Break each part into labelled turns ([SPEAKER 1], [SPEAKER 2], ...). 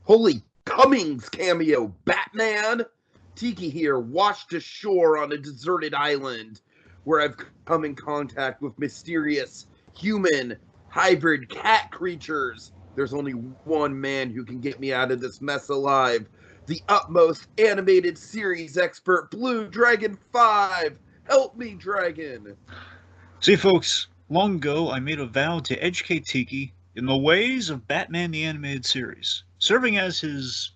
[SPEAKER 1] Holy Cummings cameo, Batman! Tiki here, washed ashore on a deserted island where I've come in contact with mysterious human hybrid cat creatures. There's only one man who can get me out of this mess alive. The utmost animated series expert, Blue Dragon 5. Help me, Dragon.
[SPEAKER 2] See, folks, long ago I made a vow to educate Tiki in the ways of Batman the Animated Series, serving as his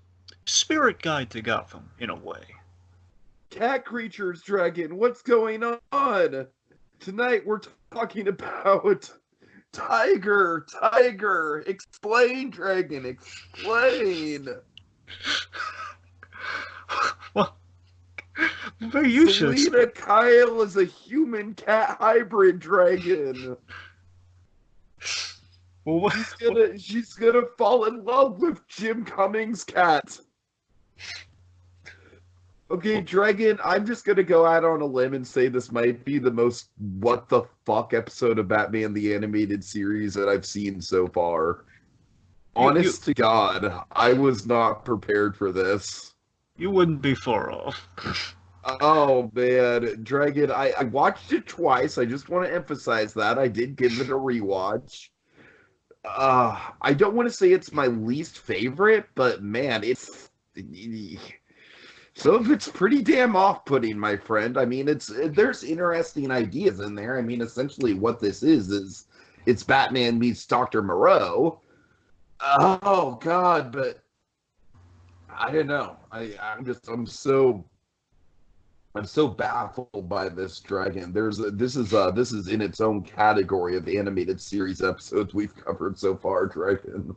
[SPEAKER 2] spirit guide to Gotham, in a way.
[SPEAKER 1] Cat creatures, Dragon, what's going on? Tonight we're talking about Tyger. Explain, Dragon, explain.
[SPEAKER 2] Well, very useful.
[SPEAKER 1] Selena Kyle is a human cat hybrid, Dragon.
[SPEAKER 2] Well, what?
[SPEAKER 1] She's gonna fall in love with Jim Cummings' cat. Okay, Dragon, I'm just gonna go out on a limb and say this might be the most what the fuck episode of Batman the Animated Series that I've seen so far. Honest to God, I was not prepared for this.
[SPEAKER 2] You wouldn't be far off.
[SPEAKER 1] Oh, man. Dragon, I watched it twice. I just want to emphasize that. I did give it a rewatch. I don't want to say it's my least favorite, but man, some of it's pretty damn off-putting, my friend. I mean, there's interesting ideas in there. I memean, essentially what this is it's Batman meets Dr. Moreau. Oh God, but I don't know. I'm so baffled by this, Dragon. This is in its own category of animated series episodes we've covered so far, Dragon.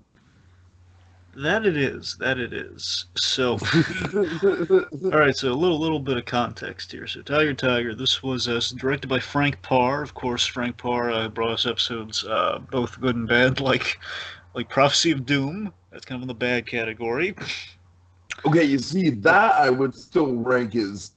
[SPEAKER 2] That it is. So, all right. So a little bit of context here. So Tyger. This was directed by Frank Parr. Of course, Frank Parr brought us episodes both good and bad, like Prophecy of Doom. That's kind of in the bad category.
[SPEAKER 1] Okay, you see that I would still rank as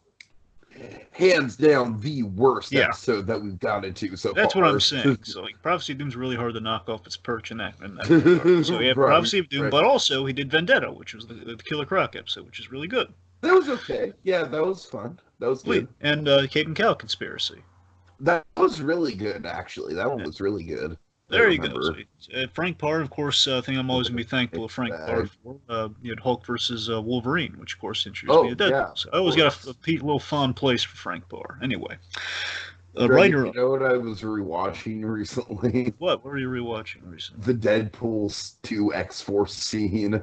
[SPEAKER 1] hands down the worst episode that we've gotten into so far.
[SPEAKER 2] That's what I'm saying. So, Prophecy of Doom's really hard to knock off its perch in that regard. So, yeah, Prophecy of Doom, but also he did Vendetta, which was the Killer Croc episode, which is really good.
[SPEAKER 1] That was okay. Yeah, that was fun. That was good.
[SPEAKER 2] And Cape and Cow Conspiracy.
[SPEAKER 1] That was really good, actually. That one was really good.
[SPEAKER 2] There you go. So, Frank Parr, of course, I think I'm always going to be thankful of Frank Parr for. You had Hulk versus Wolverine, which, of course, introduced me to Deadpool. Yeah, so I always got a little fond place for Frank Parr. Anyway.
[SPEAKER 1] Writer. You know what I was rewatching recently?
[SPEAKER 2] What were you rewatching recently?
[SPEAKER 1] The Deadpool 2 X-Force scene.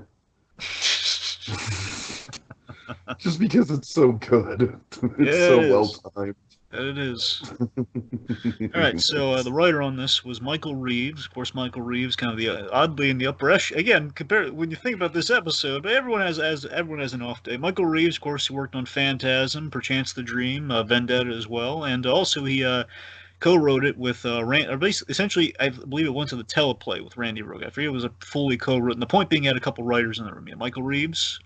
[SPEAKER 1] Just because it's so good. It's so well timed.
[SPEAKER 2] It is. All right, so the writer on this was Michael Reeves. Of course, Michael Reeves, kind of oddly in the upper echelon. Again, when you think about this episode, everyone has an off day. Michael Reeves, of course, who worked on Phantasm, Perchance the Dream, Vendetta as well, and also he co-wrote it with essentially, I believe it went to the teleplay with Randy Rogel. I forget it was a fully co-written. The point being, he had a couple writers in the room. Michael Reeves,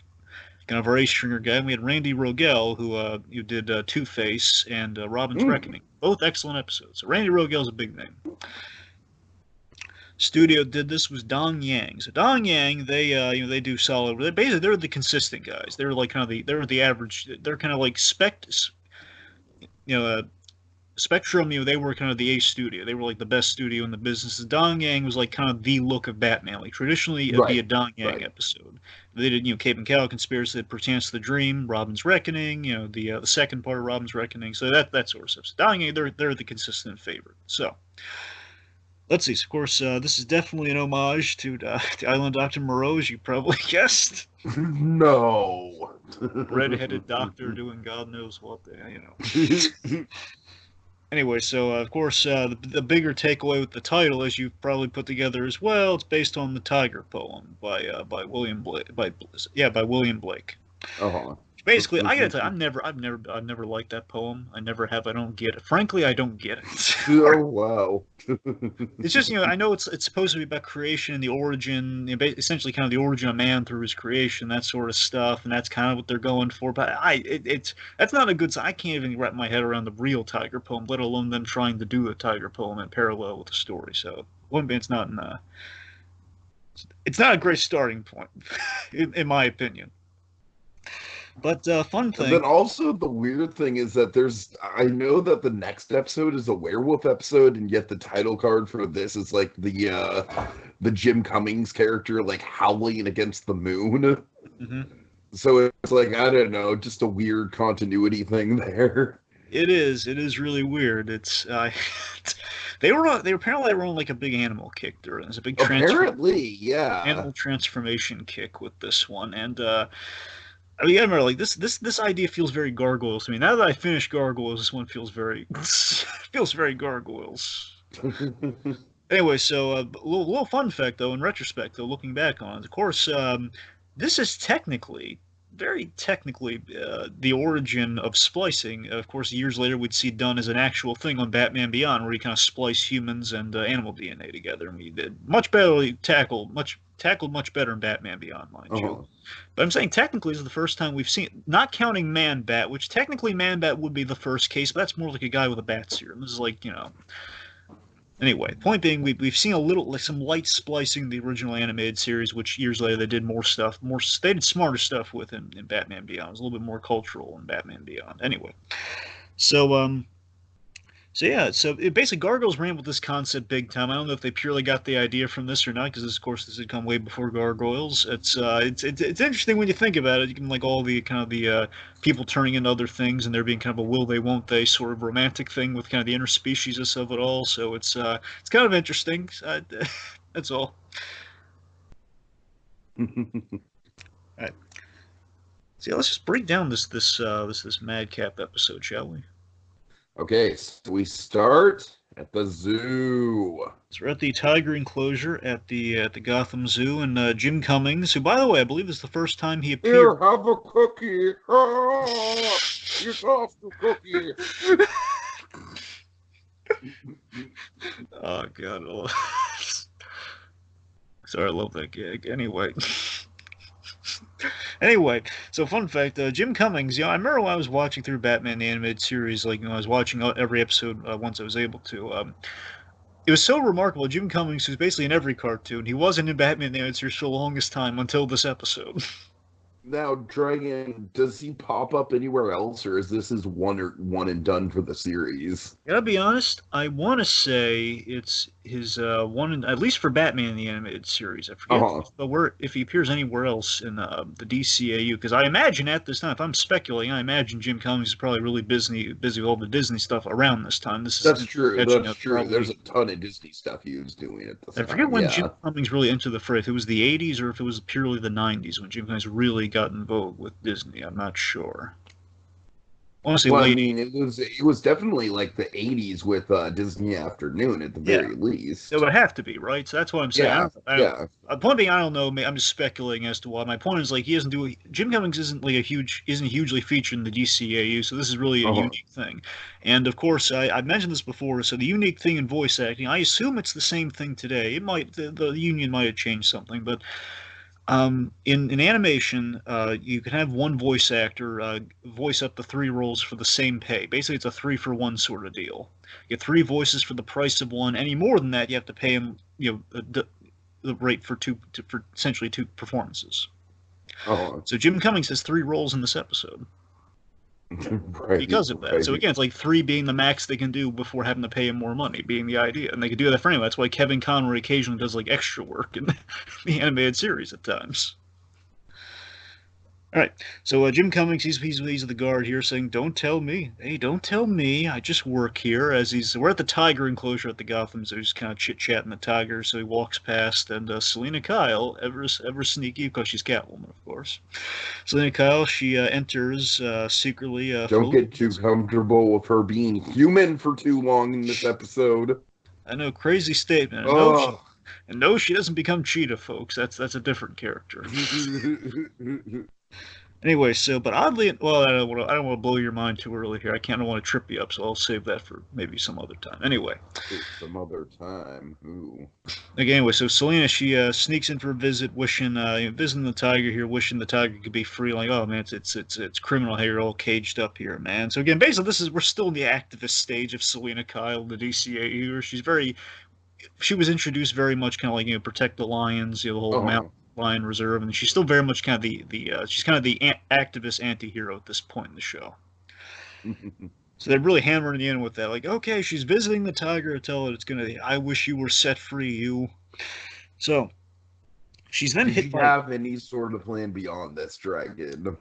[SPEAKER 2] kind of our A-stringer guy. And we had Randy Rogel, who did Two-Face and Robin's Reckoning. Both excellent episodes. So Randy Rogel's a big name. Studio did this was Dong Yang. So Dong Yang, they do solid. They're the consistent guys. They're like they're the average. They're kind of like Spectrum, they were kind of the A studio. They were like the best studio in the business. Dong Yang was like kind of the look of Batman. Like traditionally, it'd be a Dong Yang episode. They did, Cape and Cow Conspiracy, that Perchance to the Dream, Robin's Reckoning, the second part of Robin's Reckoning. So that sort of stuff. So Dong Yang, they're the consistent favorite. So let's see. So of course, this is definitely an homage to Island Dr. Moreau, as you probably guessed.
[SPEAKER 1] No.
[SPEAKER 2] Red-headed doctor doing God knows what. Anyway, so of course, the bigger takeaway with the title, as you've probably put together as well, it's based on the Tyger poem by William Blake. By William Blake. Basically, I gotta tell you, I've never liked that poem. I never have. I don't get it. Frankly, I don't get it.
[SPEAKER 1] Oh wow!
[SPEAKER 2] It's just I know it's supposed to be about creation and the origin, essentially kind of the origin of man through his creation, that sort of stuff, and that's kind of what they're going for. But that's not a good sign. I can't even wrap my head around the real Tyger poem, let alone them trying to do a Tyger poem in parallel with the story. So it's not a great starting point. in my opinion. But fun
[SPEAKER 1] And then
[SPEAKER 2] thing.
[SPEAKER 1] also the weird thing is that I know that the next episode is a werewolf episode, and yet the title card for this is like the Jim Cummings character like howling against the moon.
[SPEAKER 2] Mm-hmm.
[SPEAKER 1] So it's like, I don't know, just a weird continuity thing there.
[SPEAKER 2] It is. It is really weird. It's they apparently were on like a big animal kick there. There's a big
[SPEAKER 1] Apparently, yeah.
[SPEAKER 2] animal transformation kick with this one, and I mean, I remember like this idea feels very Gargoyles to me. Now that I finished Gargoyles, this one feels very feels very Gargoyles. Anyway, so a little fun fact though, in retrospect though, looking back on it, of course, this is technically, very technically, the origin of splicing. Of course, years later we'd see done as an actual thing on Batman Beyond, where you kind of splice humans and animal DNA together, and we did much better, tackled much better in Batman Beyond, mind you. But I'm saying technically this is the first time we've seen, not counting Man Bat, which technically Man Bat would be the first case, but that's more like a guy with a bat serum. This is like, Anyway, point being, we've seen a little, like some light splicing the original animated series, which years later they did more stuff, they did smarter stuff with in Batman Beyond. It was a little bit more cultural in Batman Beyond. Anyway, so yeah, so basically Gargoyles ran with this concept big time. I don't know if they purely got the idea from this or not, because of course this had come way before Gargoyles. It's interesting when you think about it. You can like all the kind of the people turning into other things, and there being kind of a will they won't they sort of romantic thing with kind of the interspecies of it all. So it's kind of interesting. That's all. All right. So yeah, let's just break down this Madcap episode, shall we?
[SPEAKER 1] Okay, so we start at the zoo.
[SPEAKER 2] So we're at the Tyger enclosure at the Gotham Zoo, and Jim Cummings, who, by the way, I believe is the first time he appeared.
[SPEAKER 1] Here, have a cookie. Oh, you lost the cookie.
[SPEAKER 2] Oh God! Sorry, I love that gag. Anyway, so fun fact, Jim Cummings, I remember when I was watching through Batman the Animated Series, like, I was watching every episode once I was able to. It was so remarkable. Jim Cummings was basically in every cartoon. He wasn't in Batman the Animated Series for the longest time until this episode.
[SPEAKER 1] Now, Dragon, does he pop up anywhere else, or is this his one and done for the series?
[SPEAKER 2] Gotta be honest, I want to say it's his one, at least for Batman the Animated Series. I forget if he appears anywhere else in the DCAU, because I imagine at this time, if I'm speculating, I imagine Jim Cummings is probably really busy with all the Disney stuff around this time.
[SPEAKER 1] That's true. That's true. Probably, there's a ton of Disney stuff he was doing at this time.
[SPEAKER 2] I forget when Jim Cummings really entered the fray. If it was the 80s or if it was purely the 90s when Jim Cummings really got in vogue with Disney. I'm not sure. Honestly,
[SPEAKER 1] well, I mean, it was definitely like the 80s with Disney Afternoon at the very least.
[SPEAKER 2] It would have to be, right? So that's what I'm saying.
[SPEAKER 1] Yeah.
[SPEAKER 2] Point being, I don't know. I'm just speculating as to why. My point is, like, Jim Cummings isn't hugely featured in the DCAU, so this is really a unique thing. And of course, I mentioned this before. So the unique thing in voice acting, I assume it's the same thing today. It might, the union might have changed something, but in animation, you can have one voice actor voice up to 3 roles for the same pay. Basically, it's a 3-for-1 sort of deal. You get 3 voices for the price of 1. Any more than that, you have to pay him, the rate for essentially 2 performances. So Jim Cummings has 3 roles in this episode.
[SPEAKER 1] Right,
[SPEAKER 2] because of that. Right. So again, it's like 3 being the max they can do before having to pay him more money, being the idea. And they can do that for anyone. That's why Kevin Conroy occasionally does like extra work in the animated series at times. All right, so Jim Cummings, he's the guard here, saying, "Don't tell me, hey, don't tell me. I just work here." We're at the Tyger enclosure at the Gotham Zoo, just kind of chit chatting the Tiger. So he walks past, and Selina Kyle, ever sneaky, because she's Catwoman, of course. Selina Kyle, she enters secretly.
[SPEAKER 1] Don't get too comfortable with her being human for too long in this episode.
[SPEAKER 2] I know, crazy statement. And no, she doesn't become Cheetah, folks. That's a different character. Anyway, but oddly, well, I don't want to blow your mind too early here. I don't want to trip you up, so I'll save that for maybe some other time. Anyway.
[SPEAKER 1] Some other time. Ooh.
[SPEAKER 2] Anyway, so Selina, she sneaks in for a visit, visiting the Tiger here, wishing the Tiger could be free. Like, oh man, it's criminal how you're all caged up here, man. So again, basically, we're still in the activist stage of Selina Kyle, the DCAU. She was introduced very much kind of like, protect the lions, the whole lie in reserve, and she's still very much kind of she's kind of the activist anti-hero at this point in the show. So they're really hammering in with that, like, okay, she's visiting the Tyger, tell it it's gonna. I wish you were set free, you. So she's then
[SPEAKER 1] Did
[SPEAKER 2] hit
[SPEAKER 1] she
[SPEAKER 2] by.
[SPEAKER 1] have any sort of plan beyond this, Dragon?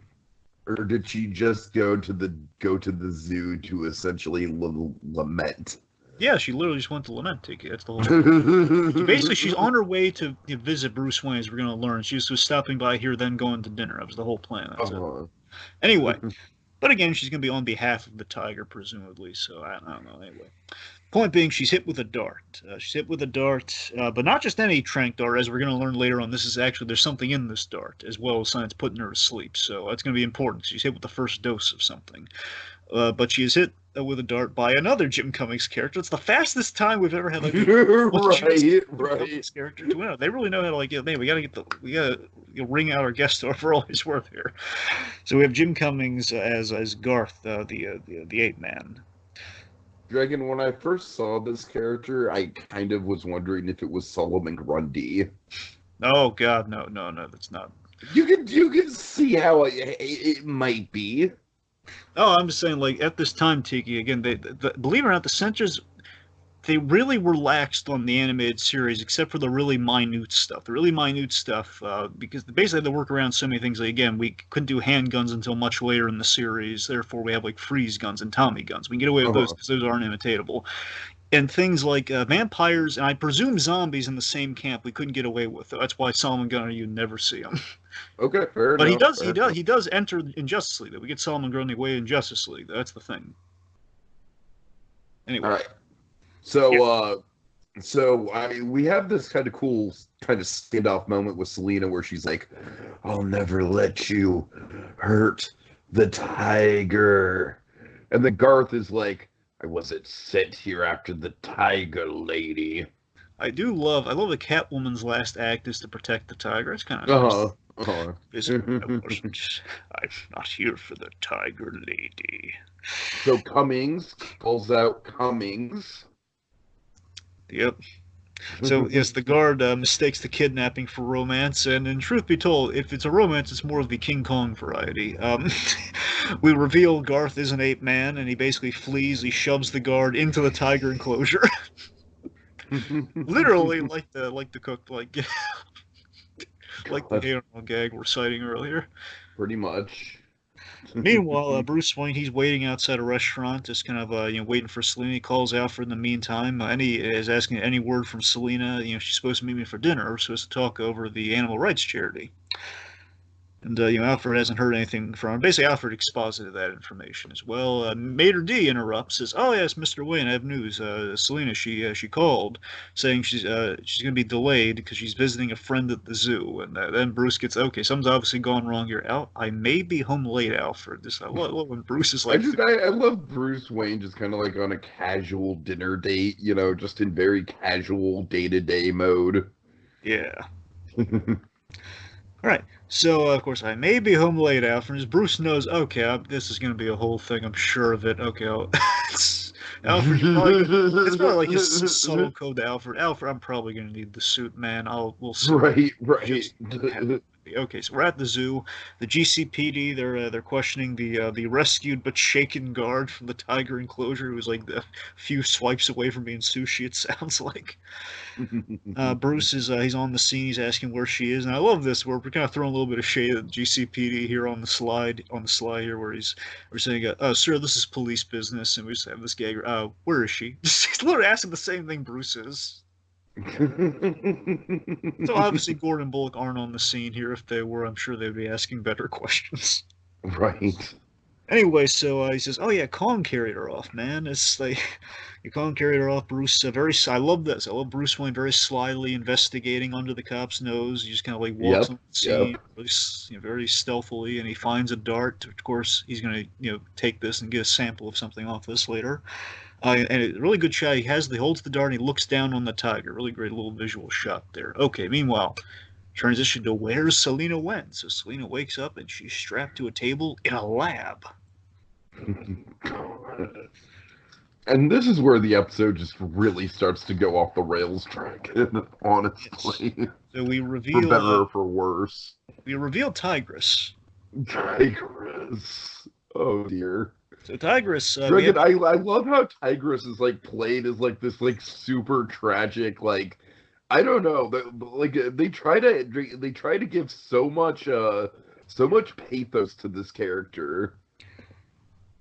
[SPEAKER 1] Or did she just go to the zoo to essentially lament?
[SPEAKER 2] Yeah, she literally just went to lament Tiki. That's the whole. Basically, she's on her way to visit Bruce Wayne, as we're going to learn. She was stopping by here, then going to dinner. That was the whole plan. That's it. Anyway, but again, she's going to be on behalf of the Tyger, presumably. So I don't know. Anyway, point being, she's hit with a dart. But not just any trank dart. As we're going to learn later on, there's something in this dart, as well as science putting her to sleep. So that's going to be important. She's hit with the first dose of something. But she is hit with a dart by another Jim Cummings character. It's the fastest time we've ever had like
[SPEAKER 1] right.
[SPEAKER 2] character to win. They really know how to, like, man, we gotta ring out our guest star for all he's worth here. So we have Jim Cummings as Garth, the ape man.
[SPEAKER 1] Dragon, when I first saw this character, I kind of was wondering if it was Solomon Grundy.
[SPEAKER 2] Oh God, no, that's not.
[SPEAKER 1] You can see how it might be.
[SPEAKER 2] Oh, I'm just saying, like, at this time, Tiki, again, believe it or not, the censors, they really relaxed on the animated series, except for the really minute stuff. Because basically they work around so many things. Like, again, we couldn't do handguns until much later in the series. Therefore, we have, like, freeze guns and Tommy guns. We can get away with those because those aren't imitatable. And things like vampires, and I presume zombies in the same camp, we couldn't get away with. That's why Solomon Grundy, you never see him.
[SPEAKER 1] Okay, fair
[SPEAKER 2] but
[SPEAKER 1] enough.
[SPEAKER 2] He does enter in Justice League. We get Solomon Grundy way in Justice League. That's the thing. Anyway.
[SPEAKER 1] All right. So, we have this kind of cool kind of standoff moment with Selina where she's like, "I'll never let you hurt the Tyger," and then Garth is like, "I wasn't sent here after the Tyger lady."
[SPEAKER 2] I love the Catwoman's last act is to protect the Tyger. It's kind of nice. I'm not here for the Tyger lady.
[SPEAKER 1] So Cummings calls out Cummings.
[SPEAKER 2] Yep. So, yes, the guard mistakes the kidnapping for romance, and in truth be told, if it's a romance, it's more of the King Kong variety. We reveal Garth is an ape man, and he basically flees. He shoves the guard into the Tyger enclosure. Literally, like the cook, like the Halo gag we're citing earlier.
[SPEAKER 1] Pretty much.
[SPEAKER 2] Meanwhile, Bruce Wayne, he's waiting outside a restaurant, just kind of waiting for Selina. He calls Alfred in the meantime, and he is asking any word from Selina. She's supposed to meet me for dinner. We're supposed to talk over the animal rights charity. And, Alfred hasn't heard anything from him. Basically, Alfred exposited that information as well. Mater D interrupts, says, "Oh, yes, Mr. Wayne, I have news. Selina, she called, saying she's going to be delayed because she's visiting a friend at the zoo." And then Bruce gets, okay, something's obviously gone wrong here. I may be home late, Alfred. I love when Bruce is like...
[SPEAKER 1] I love Bruce Wayne just kind of like on a casual dinner date, just in very casual day-to-day mode.
[SPEAKER 2] Yeah. All right. So, of course, I may be home late, Alfred. As Bruce knows, okay, this is going to be a whole thing. I'm sure of it. Okay, Alfred, it's probably like his subtle code to Alfred. Alfred, I'm probably going to need the suit, man. We'll see.
[SPEAKER 1] Right.
[SPEAKER 2] Okay, so we're at the zoo. The GCPD, they're questioning the rescued but shaken guard from the Tyger enclosure, who's like a few swipes away from being sushi, it sounds like. Bruce is he's on the scene. He's asking where she is, and I love this. Where we're kind of throwing a little bit of shade at the GCPD here on the slide here, where we're saying, "Sir, this is police business," and we just have this gag. Where is she? He's literally asking the same thing Bruce is. So obviously Gordon and Bullock aren't on the scene here. If they were, I'm sure they'd be asking better questions.
[SPEAKER 1] Right.
[SPEAKER 2] Anyway, so he says, "Oh yeah, Kong carried her off, man." It's like Kong carried her off. Bruce, I love this. I love Bruce Wayne very slyly investigating under the cop's nose. He just kind of like walks on the scene, really, very stealthily, and he finds a dart. Of course, he's going to take this and get a sample of something off this later. And a really good shot. He holds the dart and he looks down on the Tyger. Really great little visual shot there. Okay, meanwhile, transition to where Selina went. So Selina wakes up and she's strapped to a table in a lab.
[SPEAKER 1] And this is where the episode just really starts to go off the rails, Dragon, honestly.
[SPEAKER 2] Yes. So we
[SPEAKER 1] For
[SPEAKER 2] reveal
[SPEAKER 1] better or for worse.
[SPEAKER 2] Tigress.
[SPEAKER 1] Tigress. Oh dear.
[SPEAKER 2] So Tigress,
[SPEAKER 1] Dragon, I love how Tigress is like played as like this like super tragic, like I don't know, like they try to give so much pathos to this character.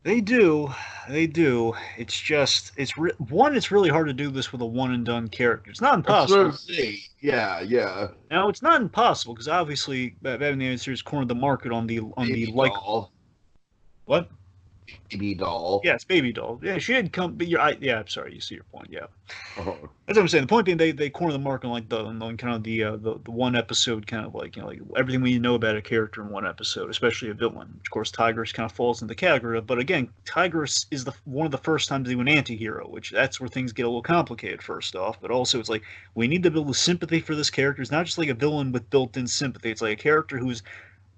[SPEAKER 2] they do, they do. It's just it's really hard to do this with a one and done character. It's not
[SPEAKER 1] That's what I'm
[SPEAKER 2] impossible.
[SPEAKER 1] saying. Yeah, yeah.
[SPEAKER 2] Now it's not impossible because obviously Batman the Animated Series cornered the market on the
[SPEAKER 1] Baby
[SPEAKER 2] like
[SPEAKER 1] doll.
[SPEAKER 2] what?
[SPEAKER 1] Baby doll.
[SPEAKER 2] Yes, Baby Doll. Yeah, she had come. But yeah, I'm sorry. You see your point. Yeah,
[SPEAKER 1] Uh-huh.
[SPEAKER 2] that's what I'm saying. The point being, they corner the market on like on kind of the one episode kind of like like everything we need to know about a character in one episode, especially a villain. Which of course, Tigress kind of falls into the category of. But again, Tigress is the one of the first times they do an anti-hero, which that's where things get a little complicated. First off, but also it's like we need to build a sympathy for this character. It's not just like a villain with built-in sympathy. It's like a character who's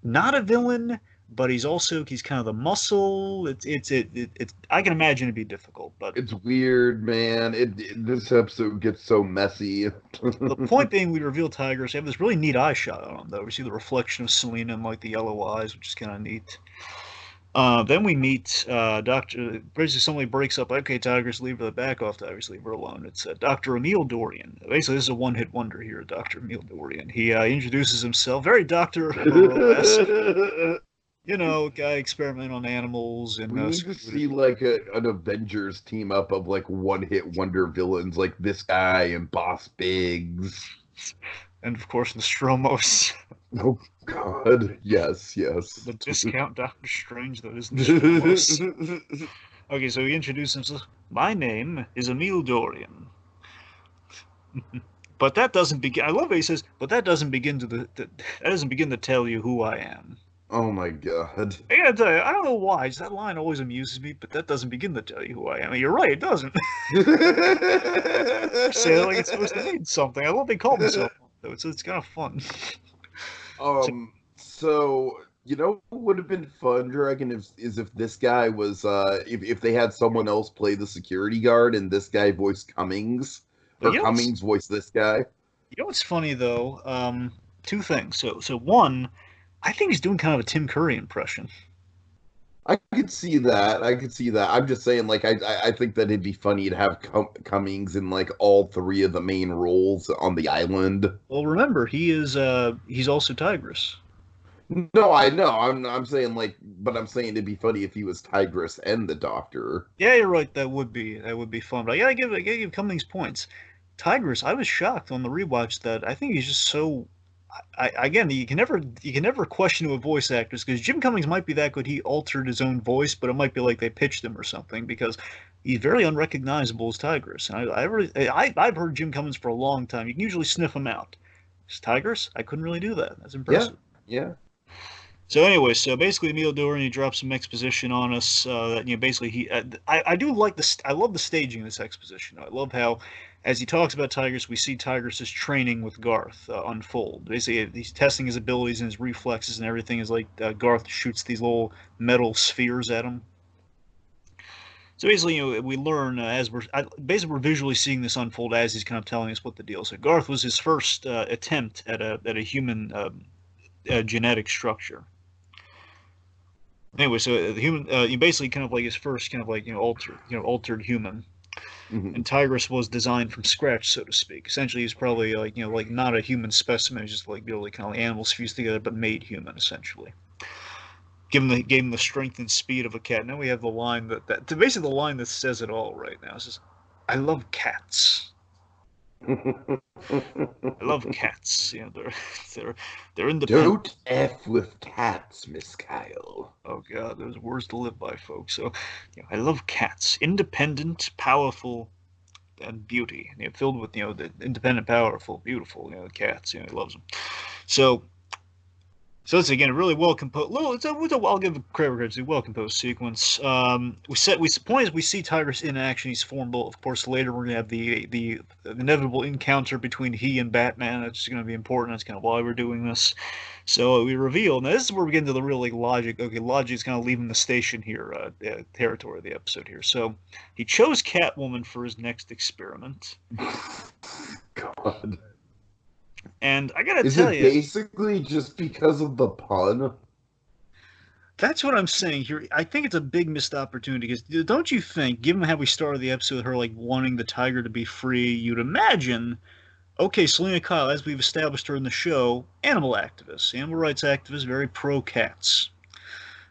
[SPEAKER 2] not a villain, but he's kind of the muscle. It's I can imagine it'd be difficult, but
[SPEAKER 1] It's weird, man. This episode gets so messy.
[SPEAKER 2] the point being, we reveal Tigers. They have this really neat eye shot on him, though. We see the reflection of Selena and like the yellow eyes, which is kind of neat. Then we meet Doctor. Basically, somebody breaks up. Okay, Tigers, leave her. Back off, Tigers, leave her alone. It's Doctor Emil Dorian. Basically, this is a one-hit wonder here, Doctor Emil Dorian. He introduces himself, very Doctor Who-esque. You know, guy experiment on animals and
[SPEAKER 1] We need to see like an Avengers team up of like one-hit wonder villains, like this guy and Boss Biggs.
[SPEAKER 2] and of course the Stromos.
[SPEAKER 1] Oh God, yes, yes.
[SPEAKER 2] The discount Doctor Strange that isn't Stromos. Okay, so he introduces himself. My name is Emil Dorian. But that doesn't begin. I love what he says. But that doesn't begin that doesn't begin to tell you who I am.
[SPEAKER 1] Oh my God.
[SPEAKER 2] I gotta tell you, I don't know why. That line always amuses me. But that doesn't begin to tell you who I am. And you're right, it doesn't. Say it like it's supposed to mean something. I love they call themselves though. It's kind of fun.
[SPEAKER 1] So you know what would have been fun, Dragon, if this guy was if they had someone else play the security guard and this guy voiced Cummings, or Cummings voiced this guy.
[SPEAKER 2] You know what's funny though? Two things. So one, I think he's doing kind of a Tim Curry impression.
[SPEAKER 1] I could see that. I could see that. I'm just saying, like, I think that it'd be funny to have Cummings in like all three of the main roles on the island.
[SPEAKER 2] Well, remember he's also Tigress.
[SPEAKER 1] No, I know. I'm saying like, but I'm saying it'd be funny if he was Tigress and the Doctor.
[SPEAKER 2] Yeah, you're right. That would be fun. But I gotta give Cummings points. Tigress, I was shocked on the rewatch that I think he's just so. Again, you can never question with voice actors because Jim Cummings might be that good. He altered his own voice, but it might be like they pitched him or something because he's very unrecognizable as Tigress. And I've heard Jim Cummings for a long time. You can usually sniff him out. As Tigress, I couldn't really do that. That's impressive.
[SPEAKER 1] Yeah.
[SPEAKER 2] So anyway, so basically Emil Dorian, he drops some exposition on us that basically I do like this. I love the staging of this exposition. I love how, as he talks about Tigers, we see Tigers' training with Garth unfold. Basically, he's testing his abilities and his reflexes and everything. Is like Garth shoots these little metal spheres at him. So basically, we learn as we're visually seeing this unfold as he's kind of telling us what the deal is. So Garth was his first attempt at a human genetic structure. Anyway, so the human, you basically kind of like his first kind of like altered human, and Tigress was designed from scratch, so to speak. Essentially, he's probably like not a human specimen, he's just like kind of like animals fused together, but made human essentially. Gave him the strength and speed of a cat. Now we have the line that basically the line that says it all right now. It says, "I love cats." I love cats. They're independent.
[SPEAKER 1] Don't F with cats, Miss Kyle.
[SPEAKER 2] Oh God, there's words to live by, folks. So, I love cats. Independent, powerful, and beauty. Filled with the independent, powerful, beautiful. Cats. He loves them. So, So it's again a really well composed. I'll give credit to a well composed sequence. Point is we see Tiger's in action. He's formidable. Of course, later we're gonna have the inevitable encounter between he and Batman. That's going to be important. That's kind of why we're doing this. So we reveal. Now this is where we get into the real like logic. Okay, logic is kind of leaving the station here, territory of the episode here. So he chose Catwoman for his next experiment.
[SPEAKER 1] God.
[SPEAKER 2] And I gotta tell you,
[SPEAKER 1] basically just because of the pun?
[SPEAKER 2] That's what I'm saying here. I think it's a big missed opportunity because don't you think, given how we started the episode with her like wanting the tiger to be free, you'd imagine, okay, Selena Kyle, as we've established her in the show, animal activist, animal rights activist, very pro cats.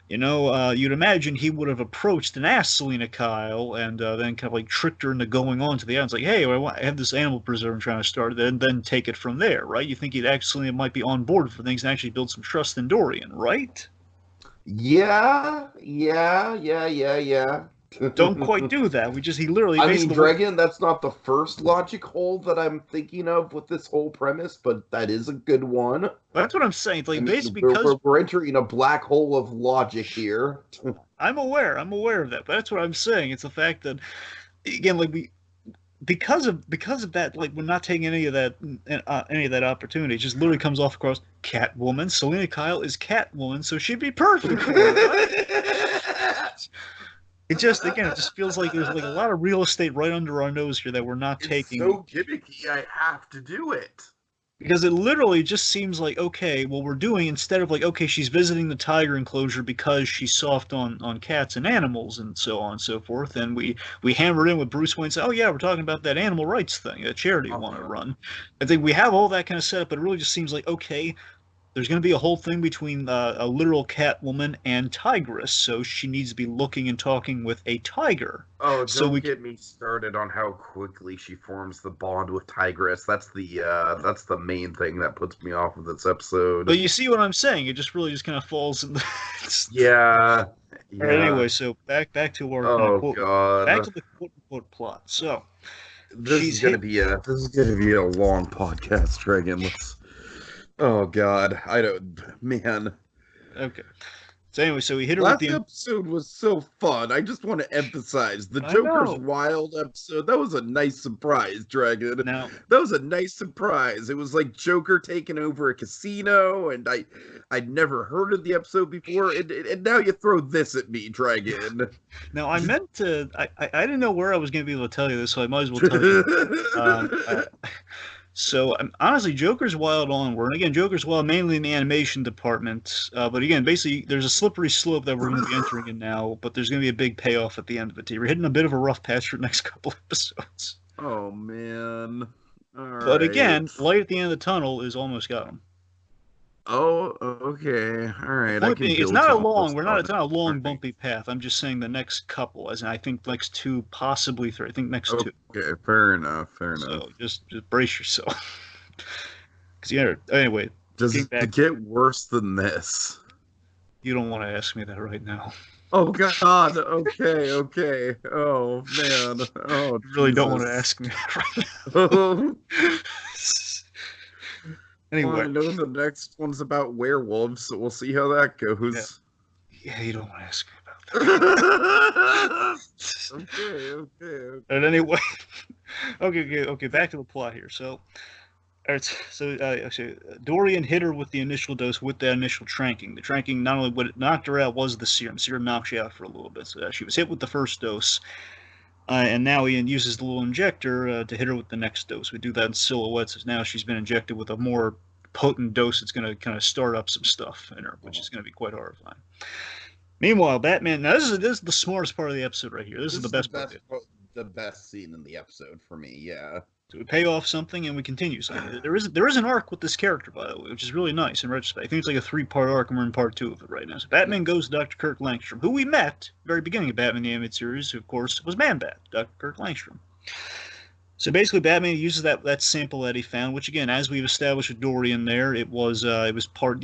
[SPEAKER 2] You'd imagine he would have approached and asked Selena Kyle and then kind of like tricked her into going on to the island. It's like, hey, I have this animal preserve I'm trying to start, and then take it from there, right? You think Selena might be on board for things and actually build some trust in Dorian, right?
[SPEAKER 1] Yeah.
[SPEAKER 2] Don't quite do that. He literally.
[SPEAKER 1] I mean, Dragon, that's not the first logic hole that I'm thinking of with this whole premise, but that is a good one.
[SPEAKER 2] That's what I'm saying. It's like basically because
[SPEAKER 1] we're entering a black hole of logic here.
[SPEAKER 2] I'm aware of that, but that's what I'm saying. It's the fact that again, like because of that, like we're not taking any of that opportunity. It just literally comes off across Catwoman. Selena Kyle is Catwoman, so she'd be perfect for it. Right? It just feels like there's like a lot of real estate right under our nose here that we're not taking.
[SPEAKER 1] So gimmicky, I have to do it.
[SPEAKER 2] Because it literally just seems like, okay, what we're doing, instead of like, okay, she's visiting the tiger enclosure because she's soft on cats and animals and so on and so forth, and we hammer it in with Bruce Wayne and say, oh yeah, we're talking about that animal rights thing, that charity we want to run. I think we have all that kind of set up, but it really just seems like, okay, there's going to be a whole thing between a literal Catwoman and Tigress, so she needs to be looking and talking with a tiger.
[SPEAKER 1] Oh, don't get me started on how quickly she forms the bond with Tigress. That's the main thing that puts me off of this episode.
[SPEAKER 2] But you see what I'm saying? It just really kind of falls in the...
[SPEAKER 1] Yeah.
[SPEAKER 2] Right, anyway, so back to our back to the quote unquote plot. So
[SPEAKER 1] this is gonna be a long podcast, Dragon. Oh God, man.
[SPEAKER 2] Okay. So anyway, so we hit her with the...
[SPEAKER 1] Last episode was so fun. I just want to emphasize the Joker's Wild episode. That was a nice surprise, Dragon.
[SPEAKER 2] Now,
[SPEAKER 1] that was a nice surprise. It was like Joker taking over a casino, and I'd never heard of the episode before, and now you throw this at me, Dragon.
[SPEAKER 2] Now, I meant to... I didn't know where I was going to be able to tell you this, so I might as well tell you. So, honestly, Joker's Wild onward. And again, Joker's Wild mainly in the animation department. But again, basically, there's a slippery slope that we're going to be entering in now, but there's going to be a big payoff at the end of it. We're hitting a bit of a rough patch for the next couple episodes.
[SPEAKER 1] Oh, man.
[SPEAKER 2] But again, light at the end of the tunnel is almost got him.
[SPEAKER 1] Oh, okay. All right.
[SPEAKER 2] It's not a long, bumpy path. I'm just saying the next couple, as in I think next 2, possibly 3. I think next 2.
[SPEAKER 1] Okay, fair enough.
[SPEAKER 2] So just brace yourself. Because anyway.
[SPEAKER 1] Does it get worse than this?
[SPEAKER 2] You don't want to ask me that right now.
[SPEAKER 1] Oh God. Okay. Oh man. Oh,
[SPEAKER 2] you really don't want to ask me that right now. Anyway,
[SPEAKER 1] well, I know the next one's about werewolves, so we'll see how that goes.
[SPEAKER 2] Yeah, you don't want to ask me about that.
[SPEAKER 1] Okay.
[SPEAKER 2] And anyway, okay. Back to the plot here. So, actually, Dorian hit her with the initial dose with that initial tranking. The tranking not only what knocked her out was the serum. Serum knocks you out for a little bit. So she was hit with the first dose. And now Ian uses the little injector to hit her with the next dose. We do that in silhouettes, as now she's been injected with a more potent dose that's going to kind of start up some stuff in her, which is going to be quite horrifying. Meanwhile, Batman... Now, this is the smartest part of the episode right here. This is the best part.
[SPEAKER 1] The best scene in the episode for me, yeah.
[SPEAKER 2] So we pay off something and we continue. So there is an arc with this character, by the way, which is really nice in retrospect. I think it's like a 3-part arc, and we're in part 2 of it right now. So Batman goes to Dr. Kirk Langstrom, who we met very beginning of Batman the Animated Series, who of course was Man-Bat, Dr. Kirk Langstrom. So basically, Batman uses that sample that he found, which again, as we've established with Dorian, there it was part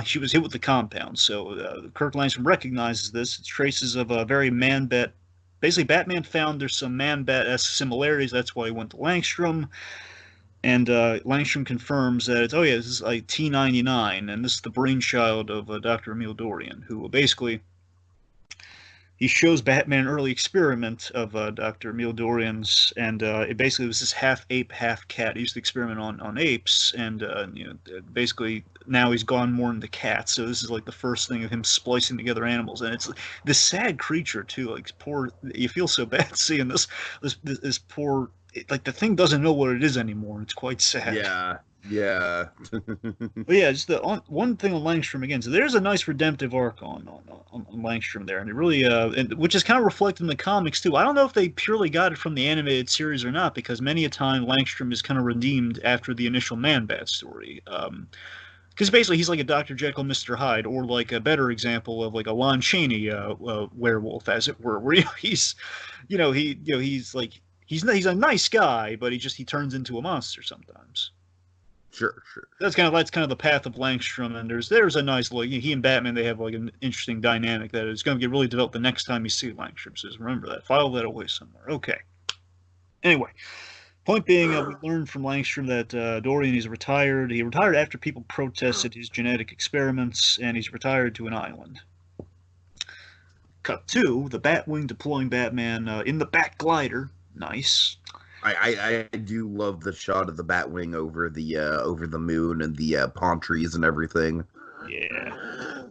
[SPEAKER 2] she was hit with the compound. So Kirk Langstrom recognizes this. It's traces of a very Man-Bat. Basically, Batman found there's some Man-Bat-esque similarities. That's why he went to Langstrom. And Langstrom confirms that it's, oh yeah, this is like T-99, and this is the brainchild of Dr. Emil Dorian, who basically, he shows Batman an early experiment of Dr. Emil Dorian's, and it basically was this half ape, half cat. He used to experiment on apes, and basically now he's gone more into cats. So this is like the first thing of him splicing together animals, and it's this sad creature too. Like poor, you feel so bad seeing this poor. Like the thing doesn't know what it is anymore. It's quite sad.
[SPEAKER 1] Yeah. Yeah.
[SPEAKER 2] But yeah, just one thing on Langstrom again. So there's a nice redemptive arc on Langstrom there, and it really, which is kind of reflected in the comics too. I don't know if they purely got it from the animated series or not, because many a time Langstrom is kind of redeemed after the initial Man-Bat story. Because basically he's like a Dr. Jekyll, Mr. Hyde, or like a better example of like a Lon Chaney werewolf, as it were, where he's like he's a nice guy, but he turns into a monster sometimes.
[SPEAKER 1] Sure.
[SPEAKER 2] That's kind of the path of Langstrom, and there's a nice look. He and Batman, they have like an interesting dynamic that is going to get really developed the next time you see Langstrom. So just remember that. File that away somewhere. Okay. Anyway, point being, we learned from Langstrom that Dorian is retired. He retired after people protested his genetic experiments, and he's retired to an island. Cut to the Batwing deploying Batman in the Bat Glider. Nice.
[SPEAKER 1] I do love the shot of the Batwing over the moon and the palm trees and everything.
[SPEAKER 2] Yeah.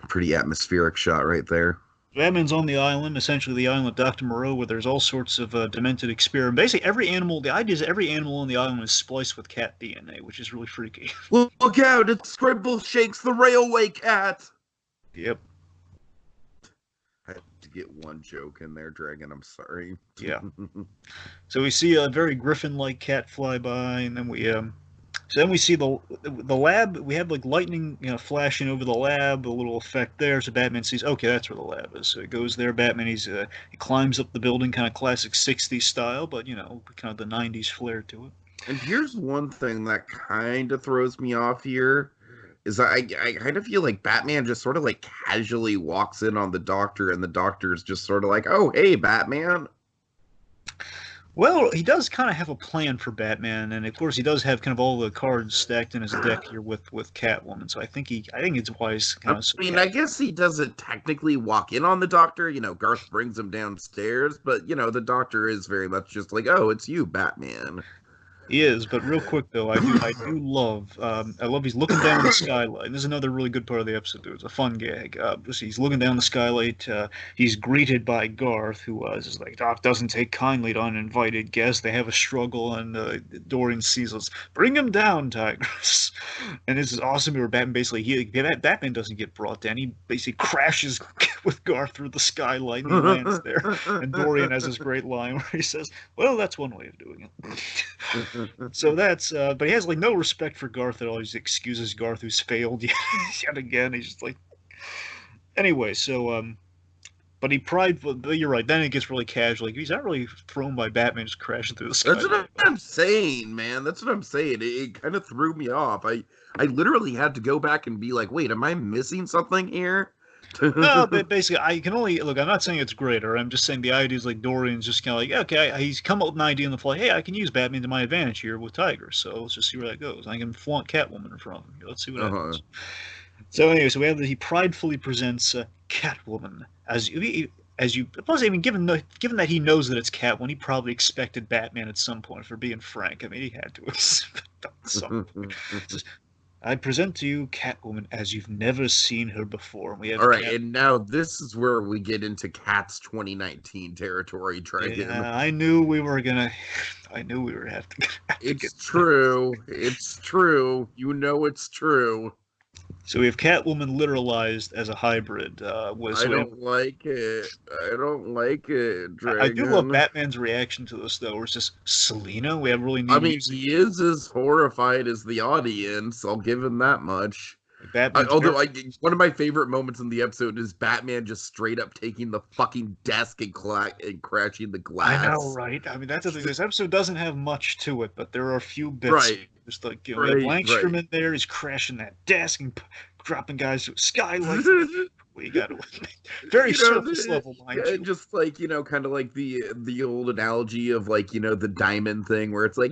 [SPEAKER 1] Pretty atmospheric shot right there.
[SPEAKER 2] Batman's on the island, essentially the island of Dr. Moreau, where there's all sorts of demented experiments. Basically, every animal, the idea is every animal on the island is spliced with cat DNA, which is really freaky.
[SPEAKER 1] Look out, it Scrimble shakes the railway cat!
[SPEAKER 2] Yep.
[SPEAKER 1] I had to get one joke in there, Dragon, I'm sorry.
[SPEAKER 2] Yeah. So we see a very Griffin-like cat fly by, and then we see the lab. We have like lightning, flashing over the lab, a little effect there. So Batman sees, okay, that's where the lab is. So he goes there. Batman, he climbs up the building, kind of classic '60s style, but kind of the '90s flair to it.
[SPEAKER 1] And here's one thing that kind of throws me off here. Is I kind of feel like Batman just sort of like casually walks in on the Doctor, and the Doctor's just sort of like, oh, hey, Batman.
[SPEAKER 2] Well, he does kind of have a plan for Batman, and of course he does have kind of all the cards stacked in his deck here with Catwoman. So I think it's wise.
[SPEAKER 1] I guess he doesn't technically walk in on the Doctor. Garth brings him downstairs, but the Doctor is very much just like, oh, it's you, Batman.
[SPEAKER 2] He is, but real quick though, I do love he's looking down the skylight. This is another really good part of the episode. It's a fun gag. He's looking down the skylight. He's greeted by Garth, who is like, Doc doesn't take kindly to uninvited guests. They have a struggle, and Dorian sees us. Bring him down, Tigers. And this is awesome. Where Batman basically Batman doesn't get brought down. He basically crashes with Garth through the skylight, and he lands there. And Dorian has this great line where he says, "Well, that's one way of doing it." So that's, but he has like no respect for Garth at all. He just excuses Garth, who's failed yet again. He's just like, anyway. So, but you're right. Then it gets really casual. Like, he's not really thrown by Batman, just crashing through the sky.
[SPEAKER 1] That's what I'm saying, man. That's what I'm saying. It kind of threw me off. I literally had to go back and be like, wait, am I missing something here?
[SPEAKER 2] No, but basically, I can only look. I'm not saying it's great, or I'm just saying the idea is like Dorian's just kind of like, okay, he's come up with an idea on the fly. Hey, I can use Batman to my advantage here with Tyger. So let's just see where that goes. I can flaunt Catwoman in front of him. Let's see what happens. So anyway, so we have that he pridefully presents Catwoman as you. Plus, I mean, given that he knows that it's Catwoman, he probably expected Batman at some point. For being frank, I mean, he had to expect at some point. I present to you Catwoman as you've never seen her before. We have
[SPEAKER 1] all right, and now this is where we get into Cat's 2019 territory, Dragon.
[SPEAKER 2] Yeah, I knew we were gonna have to.
[SPEAKER 1] It's true. It's true. It's true.
[SPEAKER 2] So we have Catwoman literalized as a hybrid. I
[SPEAKER 1] don't like it. I don't like it, Dragon.
[SPEAKER 2] I do love Batman's reaction to this, though. Where it's just Selena. We have really neat music.
[SPEAKER 1] He is as horrified as the audience. I'll give him that much. Although one of my favorite moments in the episode is Batman just straight up taking the fucking desk and crashing the glass.
[SPEAKER 2] I know, right? I mean, that's the thing. This episode doesn't have much to it, but there are a few bits.
[SPEAKER 1] Right.
[SPEAKER 2] Just like, we have Langstrom in there. He's crashing that desk and dropping guys through skylights. We got to admit. Very surface level, mind you.
[SPEAKER 1] Just like, kind of like the old analogy of like, the diamond thing where it's like,